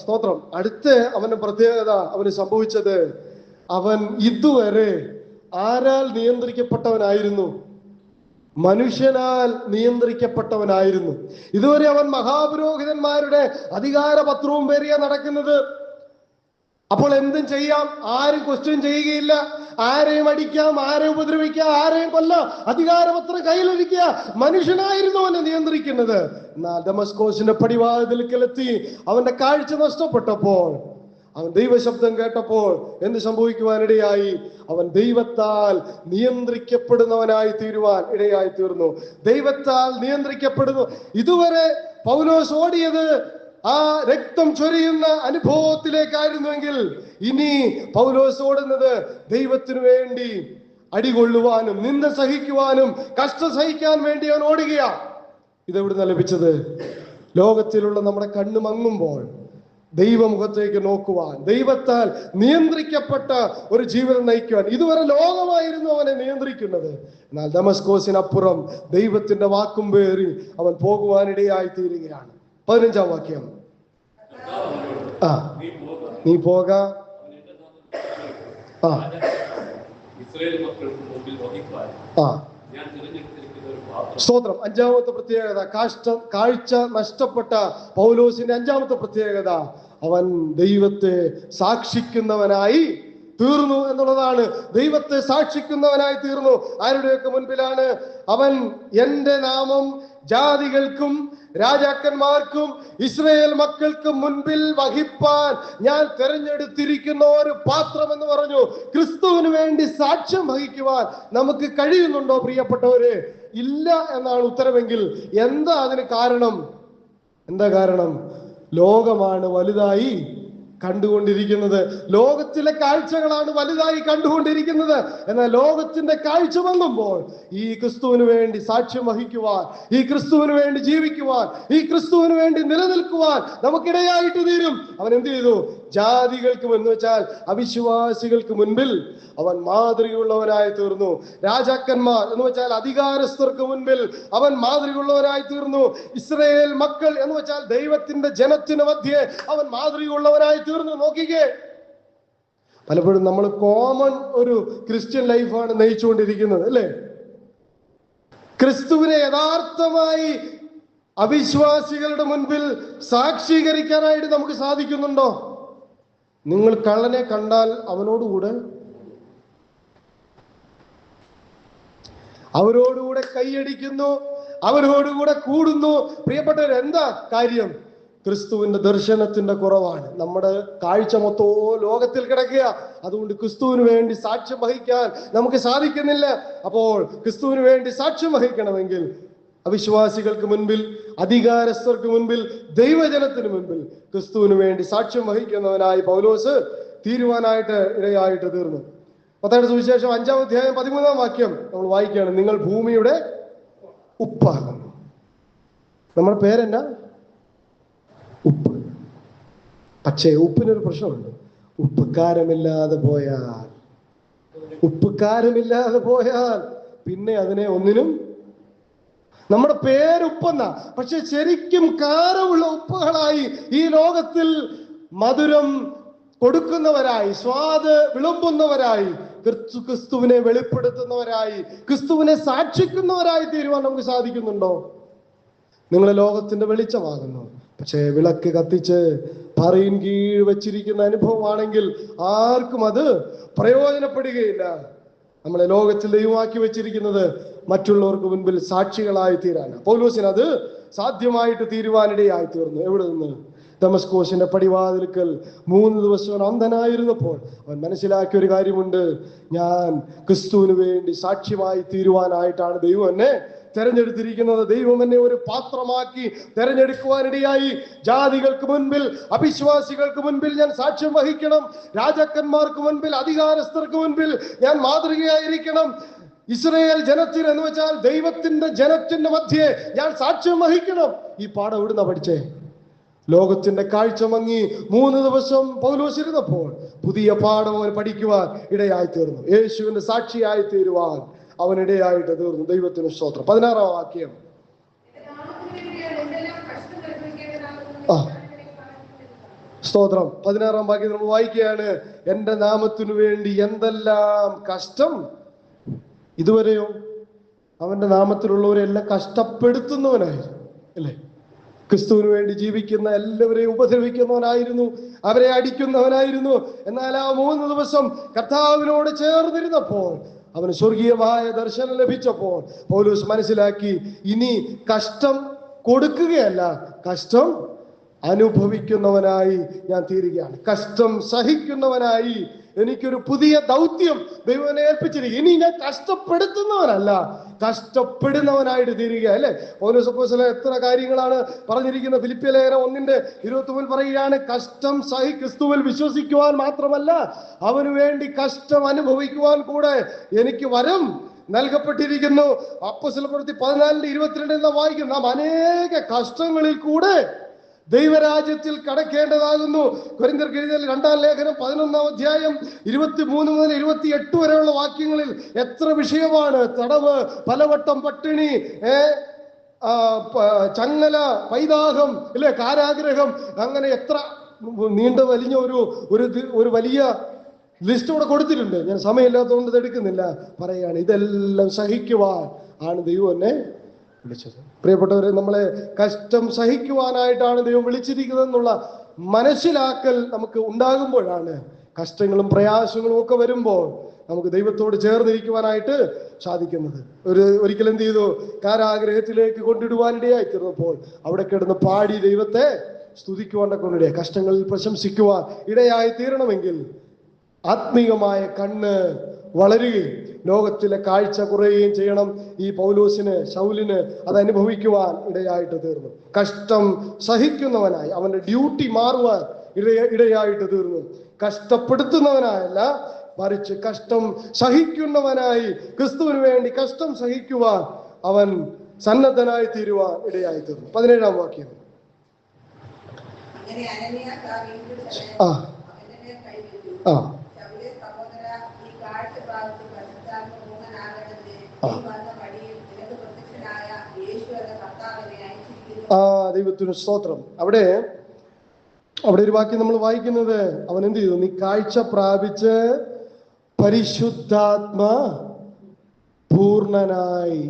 സ്തോത്രം. അടുത്ത അവന്റെ പ്രത്യേകത അവന് സംഭവിച്ചത്, അവൻ ഇതുവരെ ആരാൽ നിയന്ത്രിക്കപ്പെട്ടവനായിരുന്നു? മനുഷ്യനാൽ നിയന്ത്രിക്കപ്പെട്ടവനായിരുന്നു. ഇതുവരെ അവൻ മഹാപുരോഹിതന്മാരുടെ അധികാരപത്രവും പേറിയ നടക്കുന്നത്. അപ്പോൾ എന്തും ചെയ്യാം, ആരും ക്വസ്റ്റ്യൻ ചെയ്യുകയില്ല, ആരെയും അടിക്കാം, ആരെയും ഉപദ്രവിക്കാം, ആരെയും കൊല്ലാം, അധികാരപത്രം കയ്യിലിരിക്കുക. മനുഷ്യനായിരുന്നു അവനെ നിയന്ത്രിക്കുന്നത്. എന്നാൽ ദമസ്കോസിന്റെ പടിവാതിൽക്കലെത്തി അവന്റെ കാഴ്ച നഷ്ടപ്പെട്ടപ്പോൾ, അവൻ ദൈവശബ്ദം കേട്ടപ്പോൾ എന്ത് സംഭവിക്കുവാനിടയായി? അവൻ ദൈവത്താൽ നിയന്ത്രിക്കപ്പെടുന്നവനായി തീരുവാൻ ഇടയായി തീർന്നു. ദൈവത്താൽ നിയന്ത്രിക്കപ്പെടുന്നു. ഇതുവരെ പൗലോസ് ഓടിയത് ആ രക്തം ചൊരിയുന്ന അനുഭവത്തിലേക്കായിരുന്നുവെങ്കിൽ, ഇനി പൗലോസ് ഓടുന്നത് ദൈവത്തിനു വേണ്ടി അടികൊള്ളുവാനും നിന്ദ സഹിക്കുവാനും കഷ്ടം സഹിക്കാൻ വേണ്ടി അവൻ ഓടുകയാണ്. ഇതെവിടുന്ന ലഭിച്ചത്? ലോകത്തിലുള്ള നമ്മുടെ കണ്ണ് മങ്ങുമ്പോൾ ദൈവമുഖത്തേക്ക് നോക്കുവാൻ, ദൈവത്താൽ നിയന്ത്രിക്കപ്പെട്ട ഒരു ജീവിതം നയിക്കുവാൻ. ഇതുവരെ ലോകമായിരുന്നു അവനെ നിയന്ത്രിക്കുന്നത്. എന്നാൽ ദമസ്കോസിനപ്പുറം ദൈവത്തിന്റെ വാക്കും പേറി അവൻ പോകുവാനിടയായി തീരുകയാണ്. 15-ാം വാക്യം. നീ പോക. സ്തോത്രം. 5-ാമത്തെ പ്രത്യേകത, കാഴ്ച നഷ്ടപ്പെട്ട പൗലോസിന്റെ 5-ാമത്തെ പ്രത്യേകത, അവൻ ദൈവത്തെ സാക്ഷിക്കുന്നവനായി തീർന്നു എന്നുള്ളതാണ്. ദൈവത്തെ സാക്ഷിക്കുന്നവനായി തീർന്നു. ആരുടെയൊക്കെ മുൻപിലാണ്? അവൻ എന്റെ നാമം ജാതികൾക്കും രാജാക്കന്മാർക്കും ഇസ്രായേൽ മക്കൾക്കും മുൻപിൽ വഹിപ്പാൻ ഞാൻ തിരഞ്ഞെടുത്തിരിക്കുന്ന ഒരു പാത്രം എന്ന് പറഞ്ഞു. ക്രിസ്തുവിന് വേണ്ടി സാക്ഷ്യം വഹിക്കുവാൻ നമുക്ക് കഴിയുന്നുണ്ടോ പ്രിയപ്പെട്ടവരെ? ഇല്ല എന്നാണ് ഉത്തരവെങ്കിൽ എന്താ അതിന് കാരണം? എന്താ കാരണം? ലോകമാണ് വലുതായി കണ്ടുകൊണ്ടിരിക്കുന്നത്. ലോകത്തിലെ കാഴ്ചകളാണ് വലുതായി കണ്ടുകൊണ്ടിരിക്കുന്നത്. എന്നാൽ ലോകത്തിന്റെ കാഴ്ച മങ്ങുമ്പോൾ ഈ ക്രിസ്തുവിന് വേണ്ടി സാക്ഷ്യം വഹിക്കുവാൻ, ഈ ക്രിസ്തുവിന് വേണ്ടി ജീവിക്കുവാൻ, ഈ ക്രിസ്തുവിന് വേണ്ടി നിലനിൽക്കുവാൻ നമുക്കിടയായിട്ട് തീരും. അവൻ എന്ത് ചെയ്തു? ജാതികൾക്ക് എന്ന് വെച്ചാൽ അവിശ്വാസികൾക്ക് മുൻപിൽ അവൻ മാതൃകയുള്ളവനായി തീർന്നു. രാജാക്കന്മാർ എന്ന് വെച്ചാൽ അധികാരസ്ഥർക്ക് മുൻപിൽ അവൻ മാതൃകയുള്ളവനായി തീർന്നു. ഇസ്രായേൽ മക്കൾ എന്ന് വെച്ചാൽ ദൈവത്തിന്റെ ജനത്തിന് മധ്യേ അവൻ മാതൃകയുള്ളവനായി തീർന്നു. നോക്കിക്കേ, പലപ്പോഴും നമ്മൾ കോമൺ ഒരു ക്രിസ്ത്യൻ ലൈഫാണ് നയിച്ചുകൊണ്ടിരിക്കുന്നത്, അല്ലേ? ക്രിസ്തുവിനെ യഥാർത്ഥമായി അവിശ്വാസികളുടെ മുൻപിൽ സാക്ഷീകരിക്കാനായിട്ട് നമുക്ക് സാധിക്കുന്നുണ്ടോ? നിങ്ങൾ കള്ളനെ കണ്ടാൽ അവരോടുകൂടെ കൈയടിക്കുന്നു, അവരോടുകൂടെ കൂടുന്നു. പ്രിയപ്പെട്ടവർ, എന്താ കാര്യം? ക്രിസ്തുവിന്റെ ദർശനത്തിന്റെ കുറവാണ്. നമ്മുടെ കാഴ്ച മൊത്തവും ലോകത്തിൽ കിടക്കുക. അതുകൊണ്ട് ക്രിസ്തുവിന് വേണ്ടി സാക്ഷ്യം വഹിക്കാൻ നമുക്ക് സാധിക്കുന്നില്ല. അപ്പോൾ ക്രിസ്തുവിന് വേണ്ടി സാക്ഷ്യം വഹിക്കണമെങ്കിൽ അവിശ്വാസികൾക്ക് മുൻപിൽ, അധികാരസ്ഥർക്ക് മുൻപിൽ, ദൈവജനത്തിന് മുൻപിൽ ക്രിസ്തുവിന് വേണ്ടി സാക്ഷ്യം വഹിക്കുന്നവനായി പൗലോസ് തീരുവാനായിട്ട് ഇടയായിട്ട് തീർന്നു. മത്തായിയുടെ സുവിശേഷം 5-ാം അധ്യായം 13-ാം വാക്യം നമ്മൾ വായിക്കുകയാണ്. നിങ്ങൾ ഭൂമിയുടെ ഉപ്പാകുന്നു. നമ്മുടെ പേരെന്നാ? ഉപ്പ്. പക്ഷേ ഉപ്പിനൊരു പ്രശ്നമുണ്ട്. ഉപ്പുകാരമില്ലാതെ പോയാൽ പിന്നെ അതിനെ ഒന്നിനും, നമ്മുടെ പേര് ഉപ്പെന്ന, പക്ഷെ ശരിക്കും കാരമുള്ള ഉപ്പുകളായി ഈ ലോകത്തിൽ മധുരം കൊടുക്കുന്നവരായി, സ്വാദ് വിളമ്പുന്നവരായി, ക്രിസ്തുവിനെ വെളിപ്പെടുത്തുന്നവരായി, ക്രിസ്തുവിനെ സാക്ഷിക്കുന്നവരായി തീരുവാൻ നമുക്ക് സാധിക്കുന്നുണ്ടോ? നിങ്ങൾ ലോകത്തിന്റെ വെളിച്ചമാകുന്നു, പക്ഷേ വിളക്ക് കത്തിച്ച് പറയിൻ കീഴ് വെച്ചിരിക്കുന്ന അനുഭവമാണെങ്കിൽ ആർക്കും അത് പ്രയോജനപ്പെടുകയില്ല. നമ്മളെ ലോകത്തിൽ ദൈവമാക്കി വെച്ചിരിക്കുന്നത് മറ്റുള്ളവർക്ക് മുൻപിൽ സാക്ഷികളായി തീരാനാണ്. പൗലോസിന് അത് സാധ്യമായിട്ട് തീരുവാനിടയായി തീർന്നു. എവിടെ നിന്ന്? ദമസ്കോസിന്റെ പടിവാതിൽക്കൽ 3 ദിവസം അന്ധനായിരുന്നപ്പോൾ അവൻ മനസ്സിലാക്കിയ ഒരു കാര്യമുണ്ട്. ഞാൻ ക്രിസ്തുവിന് വേണ്ടി സാക്ഷ്യമായി തീരുവാനായിട്ടാണ് ദൈവം എന്നെ തെരഞ്ഞെടുത്തിരിക്കുന്നത്. ദൈവം എന്നെ ഒരു പാത്രമാക്കി തെരഞ്ഞെടുക്കുവാനിടയായി. ജാതികൾക്ക് മുൻപിൽ, അവിശ്വാസികൾക്ക് മുൻപിൽ ഞാൻ സാക്ഷ്യം വഹിക്കണം. രാജാക്കന്മാർക്ക് മുൻപിൽ, അധികാരസ്ഥർക്ക് മുൻപിൽ ഞാൻ മാതൃകയായിരിക്കണം. ഇസ്രായേൽ ജനത്തിന് എന്ന് വെച്ചാൽ ദൈവത്തിന്റെ ജനത്തിന്റെ മധ്യേ ഞാൻ സാക്ഷ്യം വഹിക്കണം. ഈ പാഠം എവിടുന്നാ പഠിച്ചേ? ലോകത്തിന്റെ കാഴ്ച മങ്ങി 3 ദിവസം പൗലോസ് ഇരുന്നപ്പോൾ പുതിയ പാഠം അവൻ പഠിക്കുവാൻ ഇടയായി തീർന്നു. യേശുവിന്റെ സാക്ഷിയായി തീരുവാൻ അവനിടയായിട്ട് തീർന്നു. ദൈവത്തിന് സ്തോത്രം. 16-ാം വാക്യം. സ്തോത്രം. 16-ാം വാക്യം നമ്മൾ വായിക്കുകയാണ്, എന്റെ നാമത്തിനു വേണ്ടി എന്തെല്ലാം കഷ്ടം. ഇതുവരെയോ അവന്റെ നാമത്തിലുള്ളവരെല്ലാം കഷ്ടപ്പെടുത്തുന്നവനായിരുന്നു, അല്ലേ? ക്രിസ്തുവിന് വേണ്ടി ജീവിക്കുന്ന എല്ലാവരെയും ഉപദ്രവിക്കുന്നവനായിരുന്നു, അവരെ അടിക്കുന്നവനായിരുന്നു. എന്നാൽ ആ 3 ദിവസം കർത്താവിനോട് ചേർന്നിരുന്നപ്പോൾ അവന് സ്വർഗീയമായ ദർശനം ലഭിച്ചപ്പോൾ പൗലോസ് മനസ്സിലാക്കി, ഇനി കഷ്ടം കൊടുക്കുകയല്ല, കഷ്ടം അനുഭവിക്കുന്നവനായി ഞാൻ തീരുകയാണ്. കഷ്ടം സഹിക്കുന്നവനായി എനിക്കൊരു പുതിയ ദൗത്യം ദൈവം ഏൽപ്പിച്ചിരിക്കും. ഇനി ഞാൻ കഷ്ടപ്പെടുത്തുന്നവനല്ല, കഷ്ടപ്പെടുന്നവനായിട്ട് തീരുക, അല്ലെ? പൗലോസ് അപ്പോസ്തലൻ എത്ര കാര്യങ്ങളാണ് പറഞ്ഞിരിക്കുന്നത്. ഫിലിപ്പിയ ലേഖനം 1:23 പറയുകയാണ്, കഷ്ടം ക്രിസ്തുവിൽ വിശ്വസിക്കുവാൻ മാത്രമല്ല, അവന് വേണ്ടി കഷ്ടം അനുഭവിക്കുവാൻ കൂടെ എനിക്ക് വരം നൽകപ്പെട്ടിരിക്കുന്നു. അപ്പോസ്തലപ്രവൃത്തി 14:22 വായിക്കും, നാം അനേക കഷ്ടങ്ങളിൽ കൂടെ ദൈവരാജ്യത്തിൽ കടക്കേണ്ടതാകുന്നു. കൊരിന്ത്യർക്ക് എഴുതിയ 2-ാം ലേഖനം 11-ാം അധ്യായം 23 മുതൽ 28 വരെയുള്ള വാക്യങ്ങളിൽ എത്ര വിഷയമാണ്. തടവ്, പലവട്ടം പട്ടിണി, ചങ്ങല, പൈതാഹം, ഇല്ലേ, കാരാഗ്രഹം, അങ്ങനെ എത്ര നീണ്ട വലിഞ്ഞ ഒരു വലിയ ലിസ്റ്റ് ഇവിടെ കൊടുത്തിട്ടുണ്ട്. ഞാൻ സമയമില്ലാത്തതുകൊണ്ട് ഇത് എടുക്കുന്നില്ല. പറയാണ്, ഇതെല്ലാം സഹിക്കുവാൻ ആണ് ദൈവം എന്നെ വിളിച്ചത്. പ്രിയപ്പെട്ടവരെ, നമ്മളെ കഷ്ടം സഹിക്കുവാനായിട്ടാണ് ദൈവം വിളിച്ചിരിക്കുന്നത് എന്നുള്ള മനസ്സിലാക്കൽ നമുക്ക് ഉണ്ടാകുമ്പോഴാണ്, കഷ്ടങ്ങളും പ്രയാസങ്ങളും ഒക്കെ വരുമ്പോൾ നമുക്ക് ദൈവത്തോട് ചേർന്നിരിക്കുവാനായിട്ട് സാധിക്കുന്നത്. ഒരിക്കൽ എന്ത് ചെയ്തു? കാരാഗ്രഹത്തിലേക്ക് കൊണ്ടിടുവാനിടയായി തീർന്നപ്പോൾ അവിടെ കിടന്ന് പാടി ദൈവത്തെ സ്തുതിക്കുവാനൊക്കെ കൊണ്ടിടയായി. കഷ്ടങ്ങളിൽ പ്രശംസിക്കുവാൻ ഇടയായി തീരണമെങ്കിൽ ആത്മീയമായ കണ്ണ് വളരുകയും ലോകത്തിലെ കാഴ്ച കുറയുകയും ചെയ്യണം. ഈ പൗലോസിന്, ശൗലിന് അത് അനുഭവിക്കുവാൻ ഇടയായിട്ട് തീർന്നു. കഷ്ടം സഹിക്കുന്നവനായി അവന്റെ ഡ്യൂട്ടി മാറുവാൻ ഇടയായിട്ട് തീർന്നു. കഷ്ടപ്പെടുത്തുന്നവനായല്ല, മറിച്ച് കഷ്ടം സഹിക്കുന്നവനായി, ക്രിസ്തുവിന് വേണ്ടി കഷ്ടം സഹിക്കുവാൻ അവൻ സന്നദ്ധനായി തീരുവാൻ ഇടയായി തീർന്നു. 17-ാം വാക്യം. ദൈവത്തിന് സ്തോത്രം. അവിടെ ഒരു വാക്യം നമ്മൾ വായിക്കുന്നത്, അവൻ എന്ത് ചെയ്തു? നീ കാഴ്ച പ്രാപിച്ച് പരിശുദ്ധാത്മ പൂർണ്ണനായി.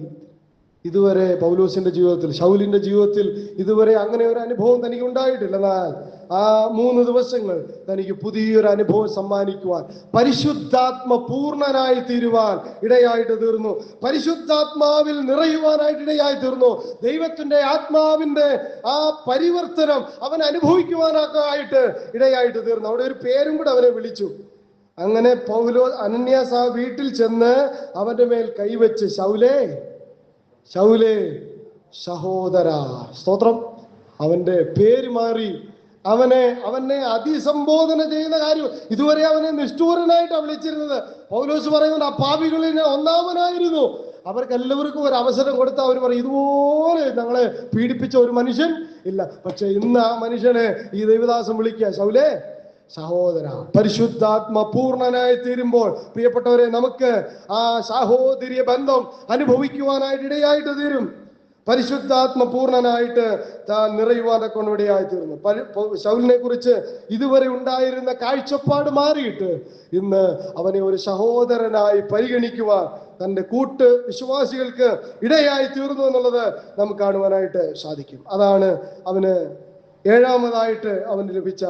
ഇതുവരെ പൗലോസിന്റെ ജീവിതത്തിൽ, ശൗലിന്റെ ജീവിതത്തിൽ ഇതുവരെ അങ്ങനെ ഒരു അനുഭവം തനിക്ക് ഉണ്ടായിട്ടില്ല. എന്നാൽ ആ 3 ദിവസങ്ങൾ തനിക്ക് പുതിയൊരു അനുഭവം സമ്മാനിക്കുവാൻ, പരിശുദ്ധാത്മ പൂർണ്ണനായി തീരുവാൻ ഇടയായിട്ട് തീർന്നു. പരിശുദ്ധാത്മാവിൽ നിറയുവാനായിട്ട് ഇടയായി തീർന്നു. ദൈവത്തിന്റെ ആത്മാവിന്റെ ആ പരിവർത്തനം അവൻ അനുഭവിക്കുവാനായിട്ട് ഇടയായിട്ട് തീർന്നു. അവിടെ ഒരു പേരും കൂടെ അവനെ വിളിച്ചു. അങ്ങനെ അനന്യാസ് ആ വീട്ടിൽ ചെന്ന് അവന്റെ മേൽ കൈവച്ച്, ശൗലേ, ശൗലേ, സഹോദര. സ്തോത്രം. അവന്റെ പേര് മാറി. അവനെ അതിസംബോധന ചെയ്യുന്ന കാര്യം, ഇതുവരെ അവനെ നിഷ്ഠൂരനായിട്ടാണ് വിളിച്ചിരുന്നത്. പൗലോസ് പറയുന്നത്, ആ പാപികളിൽ ഒന്നാമനായിരുന്നു. അവർക്ക് എല്ലാവർക്കും ഒരു അവസരം കൊടുത്താൽ അവർ പറയും, ഇതുപോലെ ഞങ്ങളെ പീഡിപ്പിച്ച ഒരു മനുഷ്യൻ ഇല്ല. പക്ഷെ ഇന്ന് ആ മനുഷ്യനെ ഈ ദൈവദാസൻ വിളിക്കുക, ശൗലേ, സഹോദര. പരിശുദ്ധാത്മ പൂർണ്ണനായി തീരുമ്പോൾ പ്രിയപ്പെട്ടവരെ, നമുക്ക് ആ സഹോദര്യ ബന്ധം അനുഭവിക്കുവാനായിട്ട് ഇടയായിട്ട് തീരും. പരിശുദ്ധാത്മ പൂർണ്ണനായിട്ട് താൻ നിറയുവാനെ കൊണ്ടിടയായി തീർന്നു. ശൗലിനെ കുറിച്ച് ഇതുവരെ ഉണ്ടായിരുന്ന കാഴ്ചപ്പാട് മാറിയിട്ട് ഇന്ന് അവനെ ഒരു സഹോദരനായി പരിഗണിക്കുവാൻ തൻ്റെ കൂട്ട് വിശ്വാസികൾക്ക് ഇടയായി തീർന്നു എന്നുള്ളത് നമുക്ക് കാണുവാനായിട്ട് സാധിക്കും. അതാണ് അവന് ഏഴാമതായിട്ട് അവന് ലഭിച്ച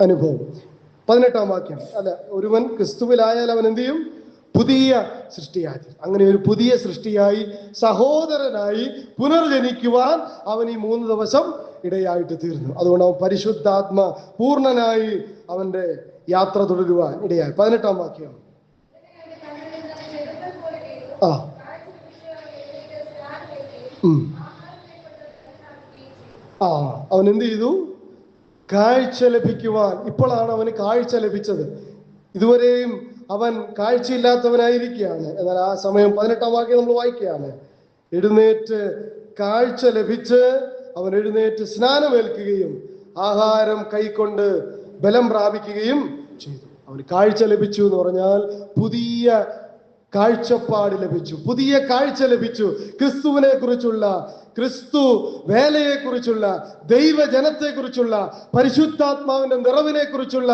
അനുഭവം. 18-ാം വാക്യം. അല്ല, ഒരുവൻ ക്രിസ്തുവിലായാൽ അവൻ എന്ത് ചെയ്യും? പുതിയ സൃഷ്ടിയായി. അങ്ങനെ ഒരു പുതിയ സൃഷ്ടിയായി, സഹോദരനായി പുനർജനിക്കുവാൻ അവൻ ഈ 3 ദിവസം ഇടയായിട്ട് തീർന്നു. അതുകൊണ്ട് അവൻ പരിശുദ്ധാത്മ പൂർണ്ണനായി അവന്റെ യാത്ര തുടരുവാൻ ഇടയായി. 18-ാം വാക്യം. അവൻ എന്ത് ചെയ്തു? കാഴ്ച ലഭിക്കുവാൻ. ഇപ്പോഴാണ് അവന് കാഴ്ച ലഭിച്ചത്. ഇതുവരെയും അവൻ കാഴ്ചയില്ലാത്തവനായിരിക്കുകയാണ്. എന്നാൽ ആ സമയം 18-ാം വാക്യം നമ്മൾ വായിക്കുകയാണ്. എഴുന്നേറ്റ് കാഴ്ച ലഭിച്ച് അവൻ എഴുന്നേറ്റ് സ്നാനമേൽക്കുകയും ആഹാരം കൈക്കൊണ്ട് ബലം പ്രാപിക്കുകയും ചെയ്തു. അവന് കാഴ്ച ലഭിച്ചു എന്ന് പറഞ്ഞാൽ പുതിയ കാഴ്ചപ്പാട് ലഭിച്ചു, പുതിയ കാഴ്ച ലഭിച്ചു. ക്രിസ്തുവിനെ കുറിച്ചുള്ള, ക്രിസ്തു വേലയെ കുറിച്ചുള്ള, ദൈവജനത്തെ കുറിച്ചുള്ള, പരിശുദ്ധാത്മാവിന്റെ നിറവിനെ കുറിച്ചുള്ള,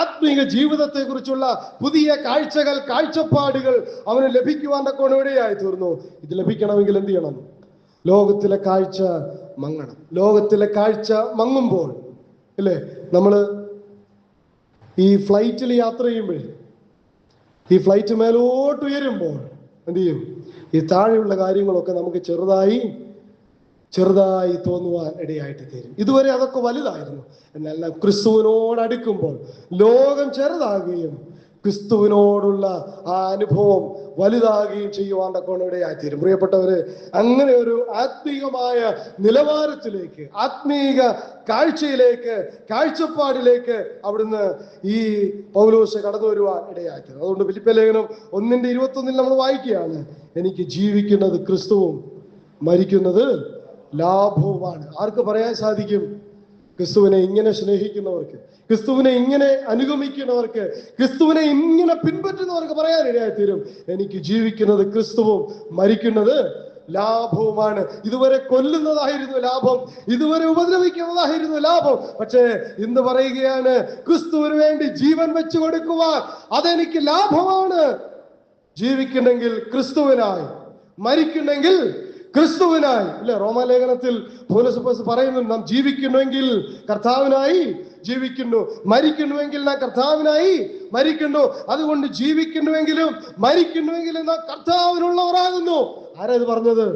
ആത്മീയ ജീവിതത്തെ കുറിച്ചുള്ള പുതിയ കാഴ്ചകൾ, കാഴ്ചപ്പാടുകൾ അവന് ലഭിക്കുവാൻ ഇടയായി തീർന്നു. ഇത് ലഭിക്കണമെങ്കിൽ എന്ത് ചെയ്യണം? ലോകത്തിലെ കാഴ്ച മങ്ങണം. ലോകത്തിലെ കാഴ്ച മങ്ങുമ്പോൾ അല്ലേ, നമ്മള് ഈ ഫ്ലൈറ്റിൽ യാത്ര ചെയ്യുമ്പോൾ, ഈ ഫ്ലൈറ്റ് മേലോട്ട് ഉയരുമ്പോൾ എന്ത് ചെയ്യും? ഈ താഴെയുള്ള കാര്യങ്ങളൊക്കെ നമുക്ക് ചെറുതായി തോന്നുവാൻ ഇടയായിട്ട് തീരും. ഇതുവരെ അതൊക്കെ വലുതായിരുന്നു. എന്നാൽ ക്രിസ്തുവിനോട് അടുക്കുമ്പോൾ ലോകം ചെറുതാകുകയും ക്രിസ്തുവിനോടുള്ള ആ അനുഭവം വലുതാകുകയും ചെയ്യുവാൻ ഇടയായി തീരും. പ്രിയപ്പെട്ടവര്, അങ്ങനെ ഒരു ആത്മീയമായ നിലവാരത്തിലേക്ക്, ആത്മീക കാഴ്ചയിലേക്ക്, കാഴ്ചപ്പാടിലേക്ക് അവിടുന്ന് ഈ പൗലോസ് കടന്നു വരുവാൻ ഇടയായി തീരും. അതുകൊണ്ട് ഫിലിപ്പിയ ലേഖനം 1:21 നമ്മൾ വായിക്കുകയാണ്, എനിക്ക് ജീവിക്കുന്നത് ക്രിസ്തുവും മരിക്കുന്നത് ലാഭവുമാണ്. ആർക്ക് പറയാൻ സാധിക്കും? ക്രിസ്തുവിനെ ഇങ്ങനെ സ്നേഹിക്കുന്നവർക്ക്, ക്രിസ്തുവിനെ ഇങ്ങനെ അനുഗമിക്കുന്നവർക്ക്, ക്രിസ്തുവിനെ ഇങ്ങനെ പിൻപറ്റുന്നവർക്ക് പറയാൻ ഇടയായിത്തീരും, എനിക്ക് ജീവിക്കുന്നത് ക്രിസ്തുവും മരിക്കുന്നത് ലാഭവുമാണ്. ഇതുവരെ കൊല്ലുന്നതായിരുന്നു ലാഭം, ഇതുവരെ ഉപദ്രവിക്കുന്നതായിരുന്നു ലാഭം. പക്ഷേ ഇന്ന് പറയുകയാണ്, ക്രിസ്തുവിന് വേണ്ടി ജീവൻ വെച്ചു കൊടുക്കുവാൻ അതെനിക്ക് ലാഭമാണ്. ജീവിക്കുന്നെങ്കിൽ ക്രിസ്തുവിനായി, മരിക്കുന്നെങ്കിൽ ക്രിസ്തുവിനായി. ഇല്ല, റോമാലേഖനത്തിൽ പൗലോസ് പറയുന്നു, നാം ജീവിക്കുന്നുവെങ്കിൽ കർത്താവിനായി ജീവിക്കുന്നു, മരിക്കുന്നുവെങ്കിൽ നാം കർത്താവിനായി മരിക്കുന്നു. അതുകൊണ്ട് ജീവിക്കുന്നുവെങ്കിലും മരിക്കുന്നുവെങ്കിലും നാം കർത്താവിനുള്ളവരാകുന്നു. ആരാ ഇത് പറഞ്ഞത്?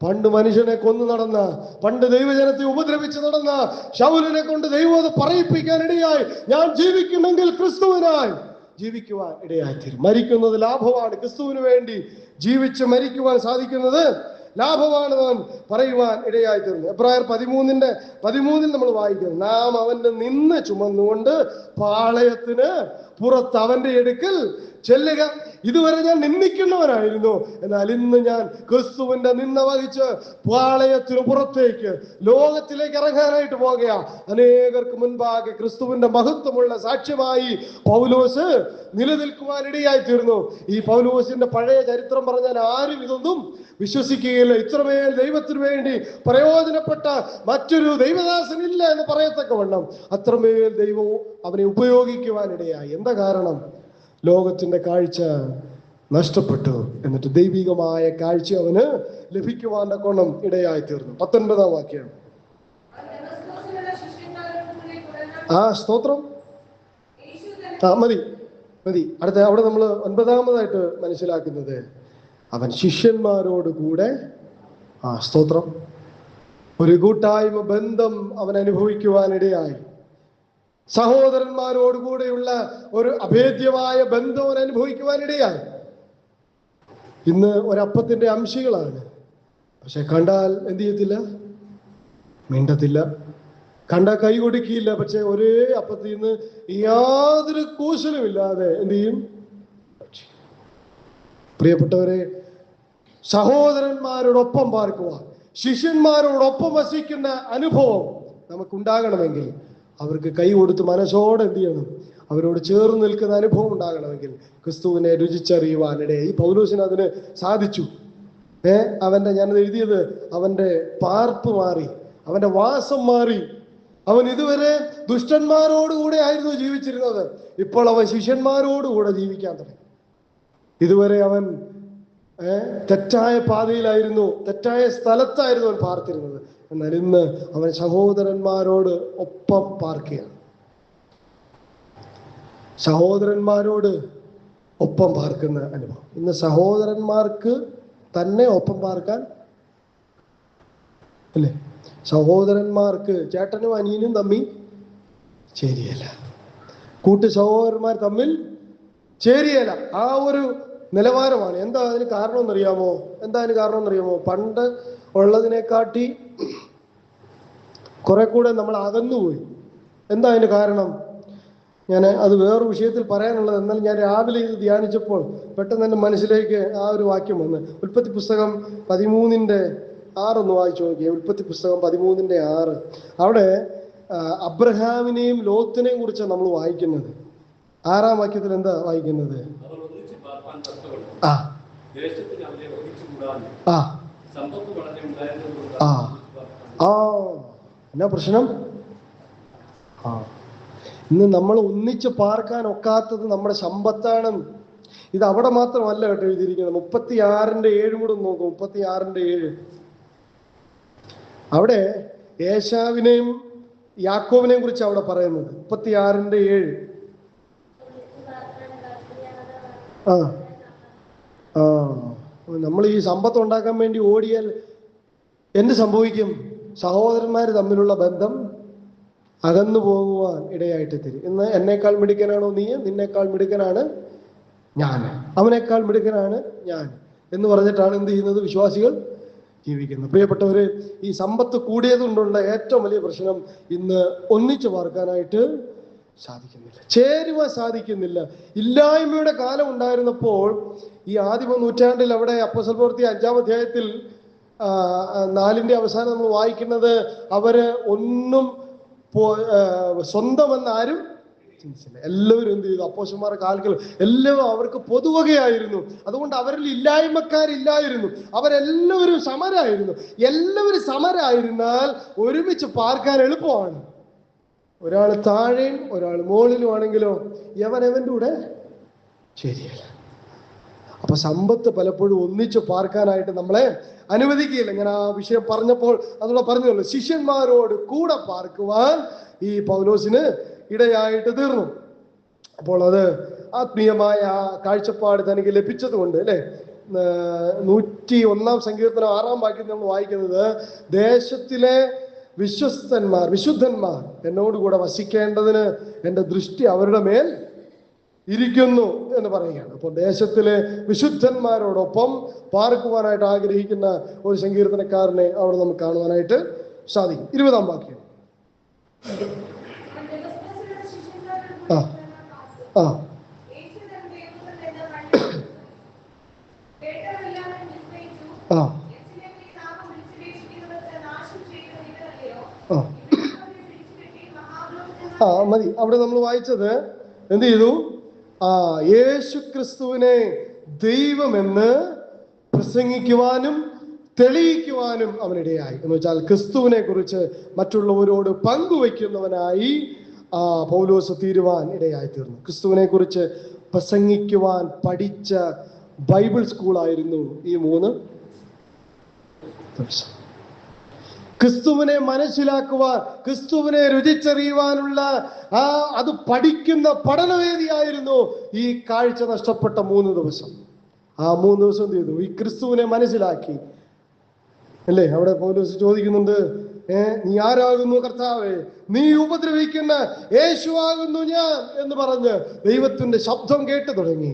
പണ്ട് മനുഷ്യനെ കൊന്നു നടന്ന, പണ്ട് ദൈവജനത്തെ ഉപദ്രവിച്ച് നടന്ന ശൗലിനെ കൊണ്ട് ദൈവം അത് പറയിപ്പിക്കാൻ ഇടയായി. ഞാൻ ജീവിക്കുന്നെങ്കിൽ ക്രിസ്തുവിനായി ജീവിക്കുവാൻ ഇടയായിത്തീരും. മരിക്കുന്നത് ലാഭമാണ്. ക്രിസ്തുവിന് വേണ്ടി ജീവിച്ച് മരിക്കുവാൻ സാധിക്കുന്നത് ലാഭമാണ് നാം പറയുവാൻ ഇടയായിത്തീർന്നു. എബ്രായർ 13:13 നമ്മൾ വായിക്കുന്നു, നാം അവന്റെ നിന്ന് ചുമന്നുകൊണ്ട് പാളയത്തിന് പുറത്ത് അവന്റെ അടുക്കൽ ചെല്ലുക. ഇതുവരെ ഞാൻ നിന്ദിക്കുന്നവനായിരുന്നു, എന്നാൽ ഇന്ന് ഞാൻ ക്രിസ്തുവിന്റെ നിന്ന വഹിച്ച് പാളയത്തിന് പുറത്തേക്ക്, ലോകത്തിലേക്ക് ഇറങ്ങാനായിട്ട് പോകുക. അനേകർക്ക് മുൻപാകെ ക്രിസ്തുവിന്റെ മഹത്വമുള്ള സാക്ഷ്യമായി പൗലോസ് നിലനിൽക്കുവാനിടയായി തീർന്നു. ഈ പൗലോസിന്റെ പഴയ ചരിത്രം പറഞ്ഞാൽ ആരും ഇതൊന്നും വിശ്വസിക്കുകയില്ല. ഇത്രമേൽ ദൈവത്തിന് വേണ്ടി പ്രയോജനപ്പെട്ട മറ്റൊരു ദൈവദാസനില്ല എന്ന് പറയത്തക്കവണ്ണം അത്രമേൽ ദൈവം അവനെ ഉപയോഗിക്കുവാനിടയായി. എന്താ കാരണം? ലോകത്തിന്റെ കാഴ്ച നഷ്ടപ്പെട്ടു, എന്നിട്ട് ദൈവികമായ കാഴ്ച അവന് ലഭിക്കുവാൻ കൊണം ഇടയായി തീർന്നു. 19-ാം വാക്യം. സ്തോത്രം. മതി. അടുത്ത അവിടെ നമ്മൾ 9-ാമതായിട്ട് മനസ്സിലാക്കുന്നത്, അവൻ ശിഷ്യന്മാരോട് കൂടെ സ്തോത്രം ഒരു കൂട്ടായ്മ ബന്ധം അവൻ അനുഭവിക്കുവാനിടയായി. സഹോദരന്മാരോടുകൂടെയുള്ള ഒരു അഭേദ്യമായ ബന്ധം അവൻ അനുഭവിക്കുവാനിടയായി. ഇന്ന് ഒരപ്പത്തിന്റെ അംശികളാണ്, പക്ഷെ കണ്ടാൽ എന്ത് ചെയ്യത്തില്ല? മിണ്ടത്തില്ല. കണ്ടാൽ കൈ കൊടുക്കില്ല. പക്ഷെ ഒരേ അപ്പത്തിൽ നിന്ന് യാതൊരു കൂശലുമില്ലാതെ എന്ത് ചെയ്യും? പ്രിയപ്പെട്ടവരെ, സഹോദരന്മാരോടൊപ്പം പാർക്കുവാൻ, ശിഷ്യന്മാരോടൊപ്പം വസിക്കുന്ന അനുഭവം നമുക്കുണ്ടാകണമെങ്കിൽ അവർക്ക് കൈ കൊടുത്ത് മനസ്സോടെ എന്ത് ചെയ്യണം? അവരോട് ചേർന്ന് നിൽക്കുന്ന അനുഭവം ഉണ്ടാകണമെങ്കിൽ ക്രിസ്തുവിനെ രുചിച്ചറിയുവാനിടെ ഈ പൗലോസിന് അതിന് സാധിച്ചു. അവന്റെ, ഞാനത് എഴുതിയത്, അവന്റെ പാർപ്പ് മാറി, അവന്റെ വാസം മാറി. അവൻ ഇതുവരെ ദുഷ്ടന്മാരോടുകൂടെ ആയിരുന്നു ജീവിച്ചിരുന്നത്. ഇപ്പോൾ അവൻ ശിഷ്യന്മാരോടുകൂടെ ജീവിക്കാൻ തുടങ്ങി. ഇതുവരെ അവൻ തെറ്റായ പാതയിലായിരുന്നു, തെറ്റായ സ്ഥലത്തായിരുന്നു അവൻ പാർത്തിരുന്നത്. എന്നാൽ ഇന്ന് അവൻ സഹോദരന്മാരോട് ഒപ്പം പാർക്കുകയാണ്. സഹോദരന്മാരോട് ഒപ്പം പാർക്കുന്ന അനുഭവം. ഇന്ന് സഹോദരന്മാർക്ക് തന്നെ ഒപ്പം പാർക്കാൻ അല്ലേ? സഹോദരന്മാർക്ക്, ചേട്ടനും അനിയനും തമ്മിൽ ചേരിയല്ല, കൂട്ടു സഹോദരന്മാർ തമ്മിൽ ചേരിയല്ല. ആ ഒരു നിലവാരമാണ്. എന്താ അതിന് കാരണം എന്നറിയാമോ? പണ്ട് ഉള്ളതിനെക്കാട്ടി കുറെ കൂടെ നമ്മൾ അകന്നുപോയി. എന്താ അതിന് കാരണം? ഞാൻ അത് വേറൊരു വിഷയത്തിൽ പറയാനുള്ളത്. എന്നാൽ ഞാൻ രാവിലെ ഇത് ധ്യാനിച്ചപ്പോൾ പെട്ടെന്ന് എൻ്റെ മനസ്സിലേക്ക് ആ ഒരു വാക്യം വന്ന്, ഉൽപ്പത്തി പുസ്തകം 13:6 ഒന്ന് വായിച്ചു നോക്കിയേ. ഉൽപ്പത്തി പുസ്തകം 13:6. അവിടെ അബ്രഹാമിനെയും ലോത്തിനെയും കുറിച്ച് നമ്മൾ വായിക്കുന്നത്. 6-ാം വാക്യത്തിൽ എന്താ വായിക്കുന്നത്? എന്നാ പ്രശ്നം? ഇന്ന് നമ്മൾ ഒന്നിച്ച് പാർക്കാൻ ഒക്കാത്തത് നമ്മുടെ സമ്പത്താണ്. ഇത് അവിടെ മാത്രമല്ല കേട്ടോ എഴുതിയിരിക്കുന്നത്. 36:7 കൂടെ നോക്കും. 36:7 അവിടെ ഏശാവിനെയും യാക്കോബിനെയും കുറിച്ച് അവിടെ പറയുന്നത്. 36:7 നമ്മൾ ഈ സമ്പത്ത് ഉണ്ടാക്കാൻ വേണ്ടി ഓടിയാൽ എന്ത് സംഭവിക്കും? സഹോദരന്മാർ തമ്മിലുള്ള ബന്ധം അകന്നു പോകുവാൻ ഇടയായിട്ട് തരും. ഇന്ന് എന്നേക്കാൾ മിടുക്കനാണോ നീ, നിന്നേക്കാൾ മിടുക്കനാണ് ഞാൻ, അവനേക്കാൾ മിടുക്കനാണ് ഞാൻ എന്ന് പറഞ്ഞിട്ടാണ് എന്ത് ചെയ്യുന്നത്? വിശ്വാസികൾ ജീവിക്കുന്നത്. പ്രിയപ്പെട്ടവര്, ഈ സമ്പത്ത് കൂടിയതുകൊണ്ടുള്ള ഏറ്റവും വലിയ പ്രശ്നം ഇന്ന് ഒന്നിച്ചു പാർക്കാനായിട്ട് സാധിക്കുന്നില്ല, ചേരുവാൻ സാധിക്കുന്നില്ല. ഇല്ലായ്മയുടെ കാലം ഉണ്ടായിരുന്നപ്പോൾ ഈ ആദിമ നൂറ്റാണ്ടിൽ അവിടെ അപ്പോസ്തല പ്രവൃത്തി 5-ാം അധ്യായത്തിൽ 4-ന്റെ അവസാനം നമ്മൾ വായിക്കുന്നത്, അവര് ഒന്നും സ്വന്തമെന്ന് ആരും ചിന്തിച്ചില്ല. എല്ലാവരും എന്ത് ചെയ്തു? അപ്പോസ്തലന്മാരുടെ കാൽക്കൽ എല്ലാവരും അവർക്ക് പൊതുവകയായിരുന്നു. അതുകൊണ്ട് അവരിൽ ഇല്ലായ്മക്കാരില്ലായിരുന്നു. അവരെല്ലാവരും സമരായിരുന്നു. എല്ലാവരും സമരായിരുന്നാൽ ഒരുമിച്ച് പാർക്കാൻ എളുപ്പമാണ്. ഒരാൾ താഴെയും ഒരാൾ മുകളിലും ആണെങ്കിലോ എവന്റെ കൂടെ ശരിയല്ല. അപ്പൊ സമ്പത്ത് പലപ്പോഴും ഒന്നിച്ച് പാർക്കാനായിട്ട് നമ്മളെ അനുവദിക്കുകയില്ല. ഞാൻ ആ വിഷയം പറഞ്ഞപ്പോൾ അതുകൂടെ പറഞ്ഞുള്ളൂ. ശിഷ്യന്മാരോട് കൂടെ പാർക്കുവാൻ ഈ പൗലോസിന് ഇടയായിട്ട് തീർന്നു. അപ്പോൾ അത് ആത്മീയമായ കാഴ്ചപ്പാട് തനിക്ക് ലഭിച്ചത് കൊണ്ട് അല്ലെ, 101-ാം സങ്കീർത്തനം 6-ാം വാക്യം നമ്മൾ വായിക്കുന്നത്, ദേശത്തിലെ വിശുദ്ധന്മാർ എന്നോടുകൂടെ വസിക്കേണ്ടതിന് എൻ്റെ ദൃഷ്ടി അവരുടെ മേൽ ഇരിക്കുന്നു എന്ന് പറയുകയാണ്. അപ്പോൾ ദേശത്തിലെ വിശുദ്ധന്മാരോടൊപ്പം പാർക്കുവാനായിട്ട് ആഗ്രഹിക്കുന്ന ഒരു സങ്കീർത്തനക്കാരനെ അവിടെ നമുക്ക് കാണുവാനായിട്ട് സാധിക്കും. 20-ാം വാക്യം. ആ ആ ആ മതി. അവിടെ നമ്മൾ വായിച്ചത് എന്ത് ചെയ്തു? യേശു ക്രിസ്തുവിനെ ദൈവമെന്ന് പ്രസംഗിക്കുവാനും തെളിയിക്കുവാനും അവനിടയായി. എന്ന് വെച്ചാൽ ക്രിസ്തുവിനെ കുറിച്ച് മറ്റുള്ളവരോട് പങ്കുവയ്ക്കുന്നവനായി പൗലോസ് തീരുവാൻ ഇടയായി തീർന്നു. ക്രിസ്തുവിനെ കുറിച്ച് പ്രസംഗിക്കുവാൻ പഠിച്ച ബൈബിൾ സ്കൂളായിരുന്നു ഈ 3 ദിവസം. ക്രിസ്തുവിനെ മനസ്സിലാക്കുവാൻ, ക്രിസ്തുവിനെ രുചിച്ചറിയുവാനുള്ള അത് പഠിക്കുന്ന പഠനവേദിയായിരുന്നു ഈ കാഴ്ച നഷ്ടപ്പെട്ട 3 ദിവസം. ആ 3 ദിവസം എന്ത് ചെയ്തു? ഈ ക്രിസ്തുവിനെ മനസ്സിലാക്കി അല്ലേ? അവിടെ പൗലോസ് ചോദിക്കുന്നുണ്ട്, നീ ആരാകുന്നു കർത്താവേ? നീ ഉപദ്രവിക്കുന്ന യേശുവാകുന്നു ഞാൻ എന്ന് പറഞ്ഞ് ദൈവത്തിന്റെ ശബ്ദം കേട്ടു തുടങ്ങി.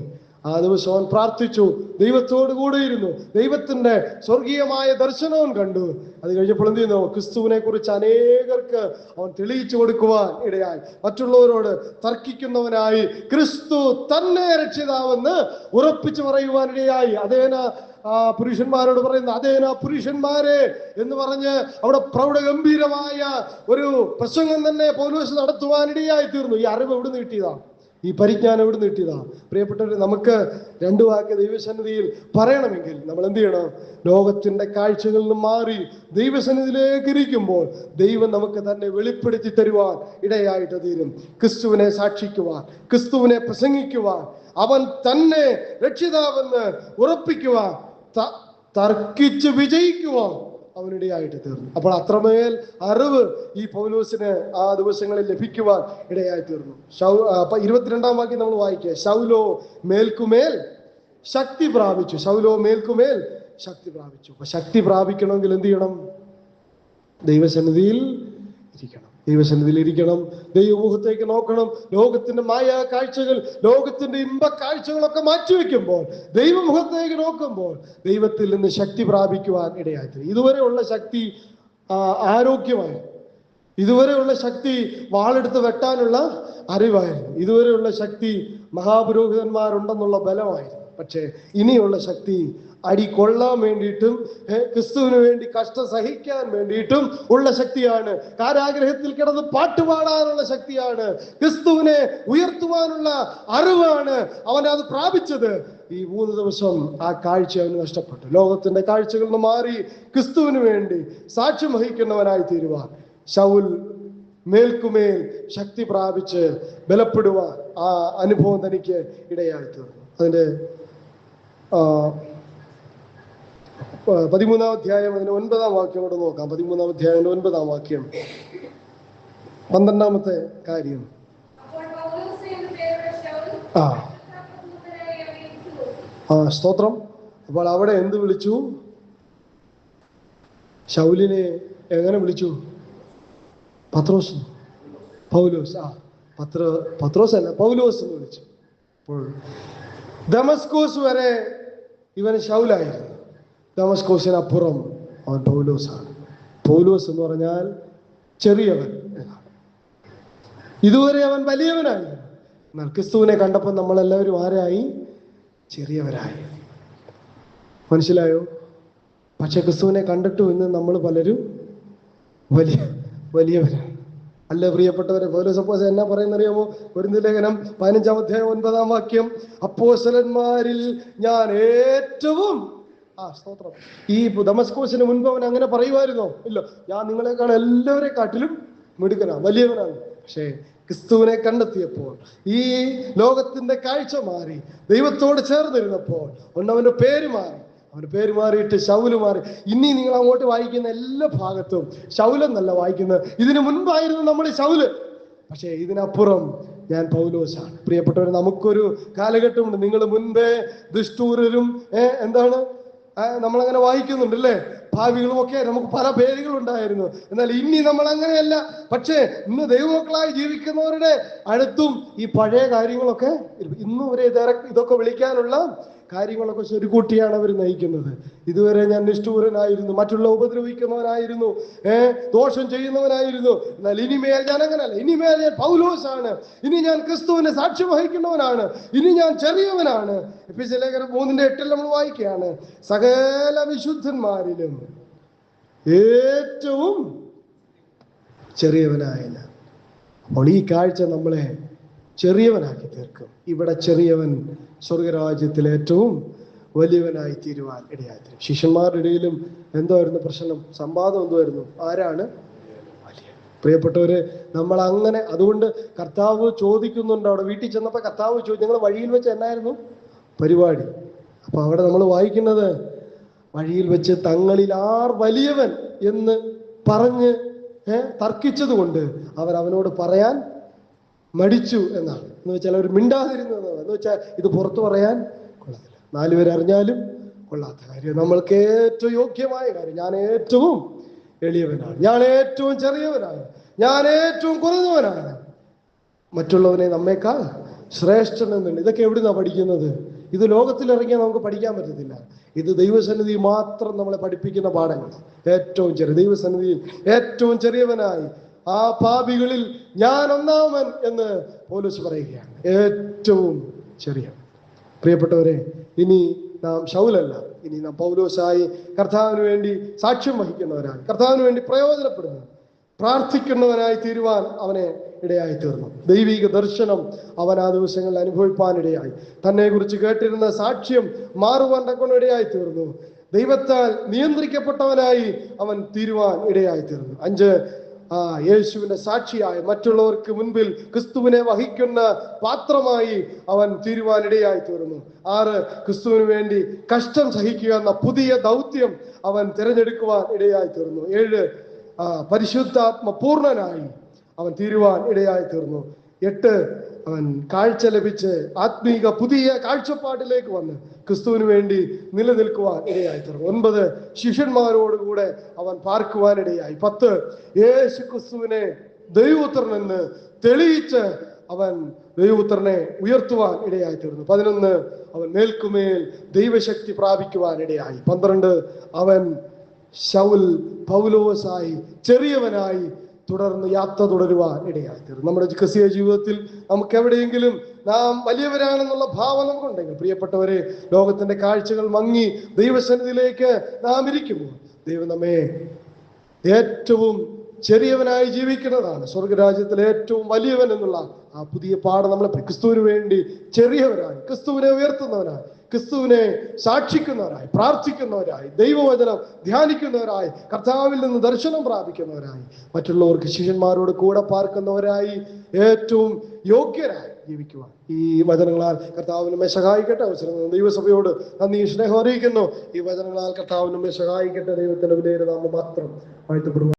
ആ ദിവസം അവൻ പ്രാർത്ഥിച്ചു, ദൈവത്തോട് കൂടെയിരുന്നു, ദൈവത്തിന്റെ സ്വർഗീയമായ ദർശനവും കണ്ടു. അത് കഴിഞ്ഞപ്പോൾ എന്ത് ചെയ്യുന്നു? ക്രിസ്തുവിനെ കുറിച്ച് അനേകർക്ക് അവൻ തെളിയിച്ചു കൊടുക്കുവാൻ ഇടയായി. മറ്റുള്ളവരോട് തർക്കിക്കുന്നവനായി ക്രിസ്തു തന്നെ രക്ഷിതാവെന്ന് ഉറപ്പിച്ചു പറയുവാനിടയായി. ആ പുരുഷന്മാരോട് പറയുന്നത്, അതേനാ പുരുഷന്മാരെ എന്ന് പറഞ്ഞ് അവിടെ പ്രൗഢഗംഭീരമായ ഒരു പ്രസംഗം തന്നെ പൗലോസ് നടത്തുവാനിടയായി തീർന്നു. ഈ അറിവ് എവിടുന്ന് കിട്ടിയതാണ്? ഈ പരിജ്ഞാനം എവിടുന്ന് കിട്ടിയതാണ്? പ്രിയപ്പെട്ടവർ, നമുക്ക് രണ്ടു വാക്ക് ദൈവസന്നിധിയിൽ പറയണമെങ്കിൽ നമ്മൾ എന്ത് ചെയ്യണം? ലോകത്തിന്റെ കാഴ്ചകളിൽ നിന്ന് മാറി ദൈവസന്നിധിയിലേക്ക് ഇരിക്കുമ്പോൾ ദൈവം നമുക്ക് തന്നെ വെളിപ്പെടുത്തി തരുവാൻ ഇടയായിട്ട് തീരും. ക്രിസ്തുവിനെ സാക്ഷിക്കുവാൻ, ക്രിസ്തുവിനെ പ്രസംഗിക്കുവാൻ, അവൻ തന്നെ രക്ഷിതാവെന്ന് ഉറപ്പിക്കുവാൻ, തർക്കിച്ച് വിജയിക്കുവാൻ അവനിടയായിട്ട് തീർന്നു. അപ്പോൾ അത്രമേൽ അറിവ് ഈ പൗലോസിന് ആ ദിവസങ്ങളിൽ ലഭിക്കുവാൻ ഇടയായി തീർന്നു. 22-ാം വാക്യം നമ്മൾ വായിക്കുക. ശൗലോ മേൽക്കുമേൽ ശക്തി പ്രാപിച്ചു. ശൗലോ മേൽക്കുമേൽ ശക്തി പ്രാപിച്ചു. അപ്പൊ ശക്തി പ്രാപിക്കണമെങ്കിൽ എന്ത് ചെയ്യണം? ദൈവസന്നിധിയിൽ ഇരിക്കണം. ദൈവസന്നിധിയിൽ ഇരിക്കണം. ദൈവമുഖത്തേക്ക് നോക്കണം. ലോകത്തിന്റെ മായ കാഴ്ചകൾ, ലോകത്തിന്റെ ഇമ്പ കാഴ്ചകളൊക്കെ മാറ്റിവെക്കുമ്പോൾ ദൈവമുഖത്തേക്ക് നോക്കുമ്പോൾ ദൈവത്തിൽ നിന്ന് ശക്തി പ്രാപിക്കുവാൻ ഇടയായി. ഇതുവരെയുള്ള ശക്തി ആരോഗ്യമായിരുന്നു. ഇതുവരെയുള്ള ശക്തി വാളെടുത്ത് വെട്ടാനുള്ള അറിവായിരുന്നു. ഇതുവരെയുള്ള ശക്തി മഹാപുരോഹിതന്മാരുണ്ടെന്നുള്ള ബലമായിരുന്നു. പക്ഷേ ഇനിയുള്ള ശക്തി അടി കൊള്ളാൻ വേണ്ടിയിട്ടും ക്രിസ്തുവിന് വേണ്ടി കഷ്ടം സഹിക്കാൻ വേണ്ടിയിട്ടും ഉള്ള ശക്തിയാണ്. കാരാഗ്രഹത്തിൽ കിടന്ന് പാട്ടുപാടാനുള്ള ശക്തിയാണ്. ക്രിസ്തുവിനെ ഉയർത്തുവാനുള്ള അറിവാണ് അവൻ അത് പ്രാപിച്ചത്. ഈ 3 ദിവസം ആ കാഴ്ച അവന് നഷ്ടപ്പെട്ടു. ലോകത്തിന്റെ കാഴ്ചകളിൽ നിന്ന് മാറി ക്രിസ്തുവിന് വേണ്ടി സാക്ഷ്യം വഹിക്കുന്നവനായി തീരുവാൻ ശൗൽ മേൽക്കുമേൽ ശക്തി പ്രാപിച്ച് ബലപ്പെടുവാൻ ആ അനുഭവം തനിക്ക് ഇടയായി തീർന്നു. അതിന്റെ 13-ാം അധ്യായം അതിന്റെ 9-ാം വാക്യം കൂടെ നോക്കാം. 13-ാം അധ്യായം 9-ാം വാക്യം, 12-ാമത്തെ കാര്യം. സ്തോത്രം. അപ്പോൾ അവിടെ എന്ത് വിളിച്ചു? ശൗലിനെ എങ്ങനെ വിളിച്ചു? പത്രോസ്, പൗലോസ്. പത്രോസ് അല്ല, പൗലോസ് എന്ന് വിളിച്ചു. അപ്പോൾ ദമസ്കോസ് വരെ ഇവന് ശൗലായിരുന്നു. ദമസ്കോസിനപ്പുറം അവൻ പൗലോസാണ്. പൗലോസ് എന്ന് പറഞ്ഞാൽ ചെറിയവൻ എന്നാണ്. ഇതുവരെ അവൻ വലിയവനായിരുന്നു. എന്നാൽ ക്രിസ്തുവിനെ കണ്ടപ്പോൾ നമ്മളെല്ലാവരും ആരായി? ചെറിയവരായി. മനസ്സിലായോ? പക്ഷെ ക്രിസ്തുവിനെ കണ്ടിട്ടും ഇന്ന് നമ്മൾ പലരും വലിയവരാണ്. അല്ല പ്രിയപ്പെട്ടവരെ, പൗലോസ് അപ്പോസ്തലൻ എന്നാ പറയുന്നറിയാമോ? കൊരിന്ത്യർ ലേഖനം 15-ാം അധ്യായം 9-ാം വാക്യം, അപ്പോസ്തലന്മാരിൽ ഞാൻ ഏറ്റവും സ്തോത്രം. ഈ ദമസ്കോസിന് മുൻപ് അവൻ അങ്ങനെ പറയുമായിരുന്നോ? ഇല്ല, ഞാൻ നിങ്ങളെക്കാൾ എല്ലാവരെ കാട്ടിലും മിടുക്കനാണ്, വലിയവനാണ്. പക്ഷേ ക്രിസ്തുവിനെ കണ്ടെത്തിയപ്പോൾ ഈ ലോകത്തിന്റെ കാഴ്ച മാറി ദൈവത്തോട് ചേർന്നിരുന്നപ്പോൾ അവന്റെ പേര് മാറി. അവന്റെ പേര് മാറിയിട്ട് ശൗല് മാറി. ഇനി നിങ്ങൾ അങ്ങോട്ട് വായിക്കുന്ന എല്ലാ ഭാഗത്തും ശൗലെന്നല്ല വായിക്കുന്നത്. ഇതിനു മുൻപായിരുന്നു നമ്മൾ ശൗല്, പക്ഷേ ഇതിനപ്പുറം ഞാൻ പൗലോസാണ്. പ്രിയപ്പെട്ടവർ, നമുക്കൊരു കാലഘട്ടമുണ്ട്. നിങ്ങൾ മുൻപേ ദുഷ്ടൂരരും എന്താണ് നമ്മളങ്ങനെ വായിക്കുന്നുണ്ട് അല്ലേ? ഭാവികളും ഒക്കെ നമുക്ക് പല പേരുകളുണ്ടായിരുന്നു. എന്നാൽ ഇനി നമ്മൾ അങ്ങനെയല്ല. പക്ഷേ ഇന്ന് ദൈവമക്കളായി ജീവിക്കുന്നവരുടെ അടുത്തും ഈ പഴയ കാര്യങ്ങളൊക്കെ ഇന്നും ഇതൊക്കെ വിളിക്കാനുള്ള കാര്യങ്ങളൊക്കെ ശരികൂട്ടിയാണ് അവർ നയിക്കുന്നത്. ഇതുവരെ ഞാൻ നിഷ്ഠൂരനായിരുന്നു, മറ്റുള്ള ഉപദ്രവിക്കുന്നവനായിരുന്നു, ദോഷം ചെയ്യുന്നവനായിരുന്നു. എന്നാൽ ഇനിമേൽ ഞാൻ അങ്ങനല്ല. ഇനിമേൽ ഞാൻ പൗലോസാണ്. ഇനി ഞാൻ ക്രിസ്തുവിനെ സാക്ഷ്യം വഹിക്കുന്നവനാണ്. ഇനി ഞാൻ ചെറിയവനാണ്. എഫെസ്യർ ലേഖനം 3:8 നമ്മൾ വായിക്കുകയാണ്, സകല വിശുദ്ധന്മാരിലും ഏറ്റവും ചെറിയവനായ ഞാൻ. അപ്പോൾ ഈ കാഴ്ച നമ്മളെ ചെറിയവനാക്കി തീർക്കും. ഇവിടെ ചെറിയവൻ സ്വർഗരാജ്യത്തിൽ ഏറ്റവും വലിയവനായി തീരുവാൻ ഇടയായി തീരും. ശിഷ്യന്മാരുടെ ഇടയിലും എന്തായിരുന്നു പ്രശ്നം? സംവാദം എന്തായിരുന്നു? ആരാണ് വലിയ? പ്രിയപ്പെട്ടവര്, നമ്മൾ അങ്ങനെ, അതുകൊണ്ട് കർത്താവ് ചോദിക്കുന്നുണ്ട്. അവിടെ വീട്ടിൽ ചെന്നപ്പോൾ കർത്താവ് ചോദിച്ചു, നിങ്ങൾ വഴിയിൽ വെച്ച് എന്നായിരുന്നു പരിപാടി? അപ്പൊ അവിടെ നമ്മൾ വായിക്കുന്നത്, വഴിയിൽ വെച്ച് തങ്ങളിൽ ആർ വലിയവൻ എന്ന് പറഞ്ഞ് തർക്കിച്ചത് കൊണ്ട് അവനോട് പറയാൻ മടിച്ചു എന്നാണ്. എന്ന് വെച്ചാൽ അവർ മിണ്ടാതിരുന്നതാണ്. എന്ന് വെച്ചാൽ ഇത് പുറത്തു പറയാൻ കൊള്ളത്തില്ല, 4 പേര് അറിഞ്ഞാലും കൊള്ളാത്ത കാര്യം, നമ്മൾക്ക് ഏറ്റവും യോഗ്യമായ കാര്യം. ഞാൻ ഏറ്റവും എളിയവനാണ്, ഞാൻ ഏറ്റവും ചെറിയവനാണ്, ഞാൻ ഏറ്റവും കുറഞ്ഞവനാണ്, മറ്റുള്ളവനെ നമ്മേക്കാൾ ശ്രേഷ്ഠൻ എന്നുണ്ട്. ഇതൊക്കെ എവിടുന്നാ പഠിക്കുന്നത്? ഇത് ലോകത്തിലിറങ്ങിയാൽ നമുക്ക് പഠിക്കാൻ പറ്റത്തില്ല. ഇത് ദൈവസന്നിധി മാത്രം നമ്മളെ പഠിപ്പിക്കുന്ന പാഠങ്ങൾ. ഏറ്റവും ചെറിയ ദൈവസന്നിധിയിൽ ഏറ്റവും ചെറിയവനായി ആ പാപികളിൽ ഞാൻ ഒന്നാമൻ എന്ന് പൗലോസ് പറയുകയാണ്. ഏറ്റവും ചെറിയ. പ്രിയപ്പെട്ടവരെ, ഇനി നാം ശൗലല്ല, ഇനി നാം പൗലോസായി കർത്താവിന് വേണ്ടി സാക്ഷ്യം വഹിക്കുന്നവരായി, കർത്താവിന് വേണ്ടി പ്രയോജനപ്പെടുന്നു, പ്രാർത്ഥിക്കുന്നവനായി തീരുവാൻ അവനെ ഇടയായി തീർന്നു. ദൈവിക ദർശനം അവൻ ആ ദിവസങ്ങളിൽ അനുഭവിപ്പാനിടയായി. തന്നെ കുറിച്ച് കേട്ടിരുന്ന സാക്ഷ്യം മാറുവാൻ തക്കൊണ്ട് ഇടയായി തീർന്നു. ദൈവത്താൽ നിയന്ത്രിക്കപ്പെട്ടവനായി അവൻ തീരുവാൻ ഇടയായി തീർന്നു. 5, യേശുവിന്റെ സാക്ഷിയായി മറ്റുള്ളവർക്ക് മുൻപിൽ ക്രിസ്തുവിനെ വഹിക്കുന്ന പാത്രമായി അവൻ തീരുവാനിടയായി തീർന്നു. 6, ക്രിസ്തുവിന് വേണ്ടി കഷ്ടം സഹിക്കുക എന്ന പുതിയ ദൗത്യം അവൻ തിരഞ്ഞെടുക്കുവാൻ ഇടയായി തീർന്നു. 7, പരിശുദ്ധാത്മ പൂർണ്ണനായി അവൻ തീരുവാൻ ഇടയായി തീർന്നു. 8, അവൻ കാഴ്ച ലഭിച്ച് ആത്മീക പുതിയ കാഴ്ചപ്പാടിലേക്ക് വന്ന് ക്രിസ്തുവിന് വേണ്ടി നിലനിൽക്കുവാൻ ഇടയായി തീർന്നു. 9, ശിഷ്യന്മാരോടുകൂടെ അവൻ പാർക്കുവാനിടയായി. 10, യേശു ക്രിസ്തുവിനെ ദൈവപുത്രനെന്ന് തെളിയിച്ച് അവൻ ദൈവപുത്രനെ ഉയർത്തുവാൻ ഇടയായി തീർന്നു. 11, അവൻ മേൽക്കുമേൽ ദൈവശക്തി പ്രാപിക്കുവാൻ ഇടയായി. 12, അവൻ ശൗൽ പൗലോസായി ചെറിയവനായി തുടർന്ന് യാത്ര തുടരുവാൻ ഇടയായി തീർന്നു. നമ്മുടെ ക്രിസ്തീയ ജീവിതത്തിൽ നമുക്ക് എവിടെയെങ്കിലും നാം വലിയവരാണെന്നുള്ള ഭാവം നമുക്കുണ്ടെങ്കിൽ, പ്രിയപ്പെട്ടവരെ, ലോകത്തിന്റെ കാഴ്ചകൾ മങ്ങി ദൈവസന്നിധിയിലേക്ക് നാം ഇരിക്കുമ്പോൾ ദൈവം നമ്മെ ഏറ്റവും ചെറിയവനായി ജീവിക്കുന്നതാണ്. സ്വർഗരാജ്യത്തിലെ ഏറ്റവും വലിയവൻ എന്നുള്ള ആ പുതിയ പാഠം നമ്മളെ ക്രിസ്തുവിന് വേണ്ടി ചെറിയവരായി, ക്രിസ്തുവിനെ ഉയർത്തുന്നവനായി, ക്രിസ്തുവിനെ സാക്ഷിക്കുന്നവരായി, പ്രാർത്ഥിക്കുന്നവരായി, ദൈവവചനം ധ്യാനിക്കുന്നവരായി, കർത്താവിൽ നിന്ന് ദർശനം പ്രാപിക്കുന്നവരായി, മറ്റുള്ളവർക്ക് ശിഷ്യന്മാരോട് കൂടെ പാർക്കുന്നവരായി, ഏറ്റവും യോഗ്യരായി ജീവിക്കുവാൻ ഈ വചനങ്ങളാൽ കർത്താവ് നമ്മെ സഹായിക്കട്ടെ. അവസരം ദൈവസഭയോട് നന്ദി സ്നേഹം അറിയിക്കുന്നു. ഈ വചനങ്ങളാൽ കർത്താവ് നമ്മെ സഹായിക്കട്ടെ. ദൈവത്തിന്റെ വിലയേറെ നാമം മാത്രം വാഴ്ത്തപ്പെടുന്നു.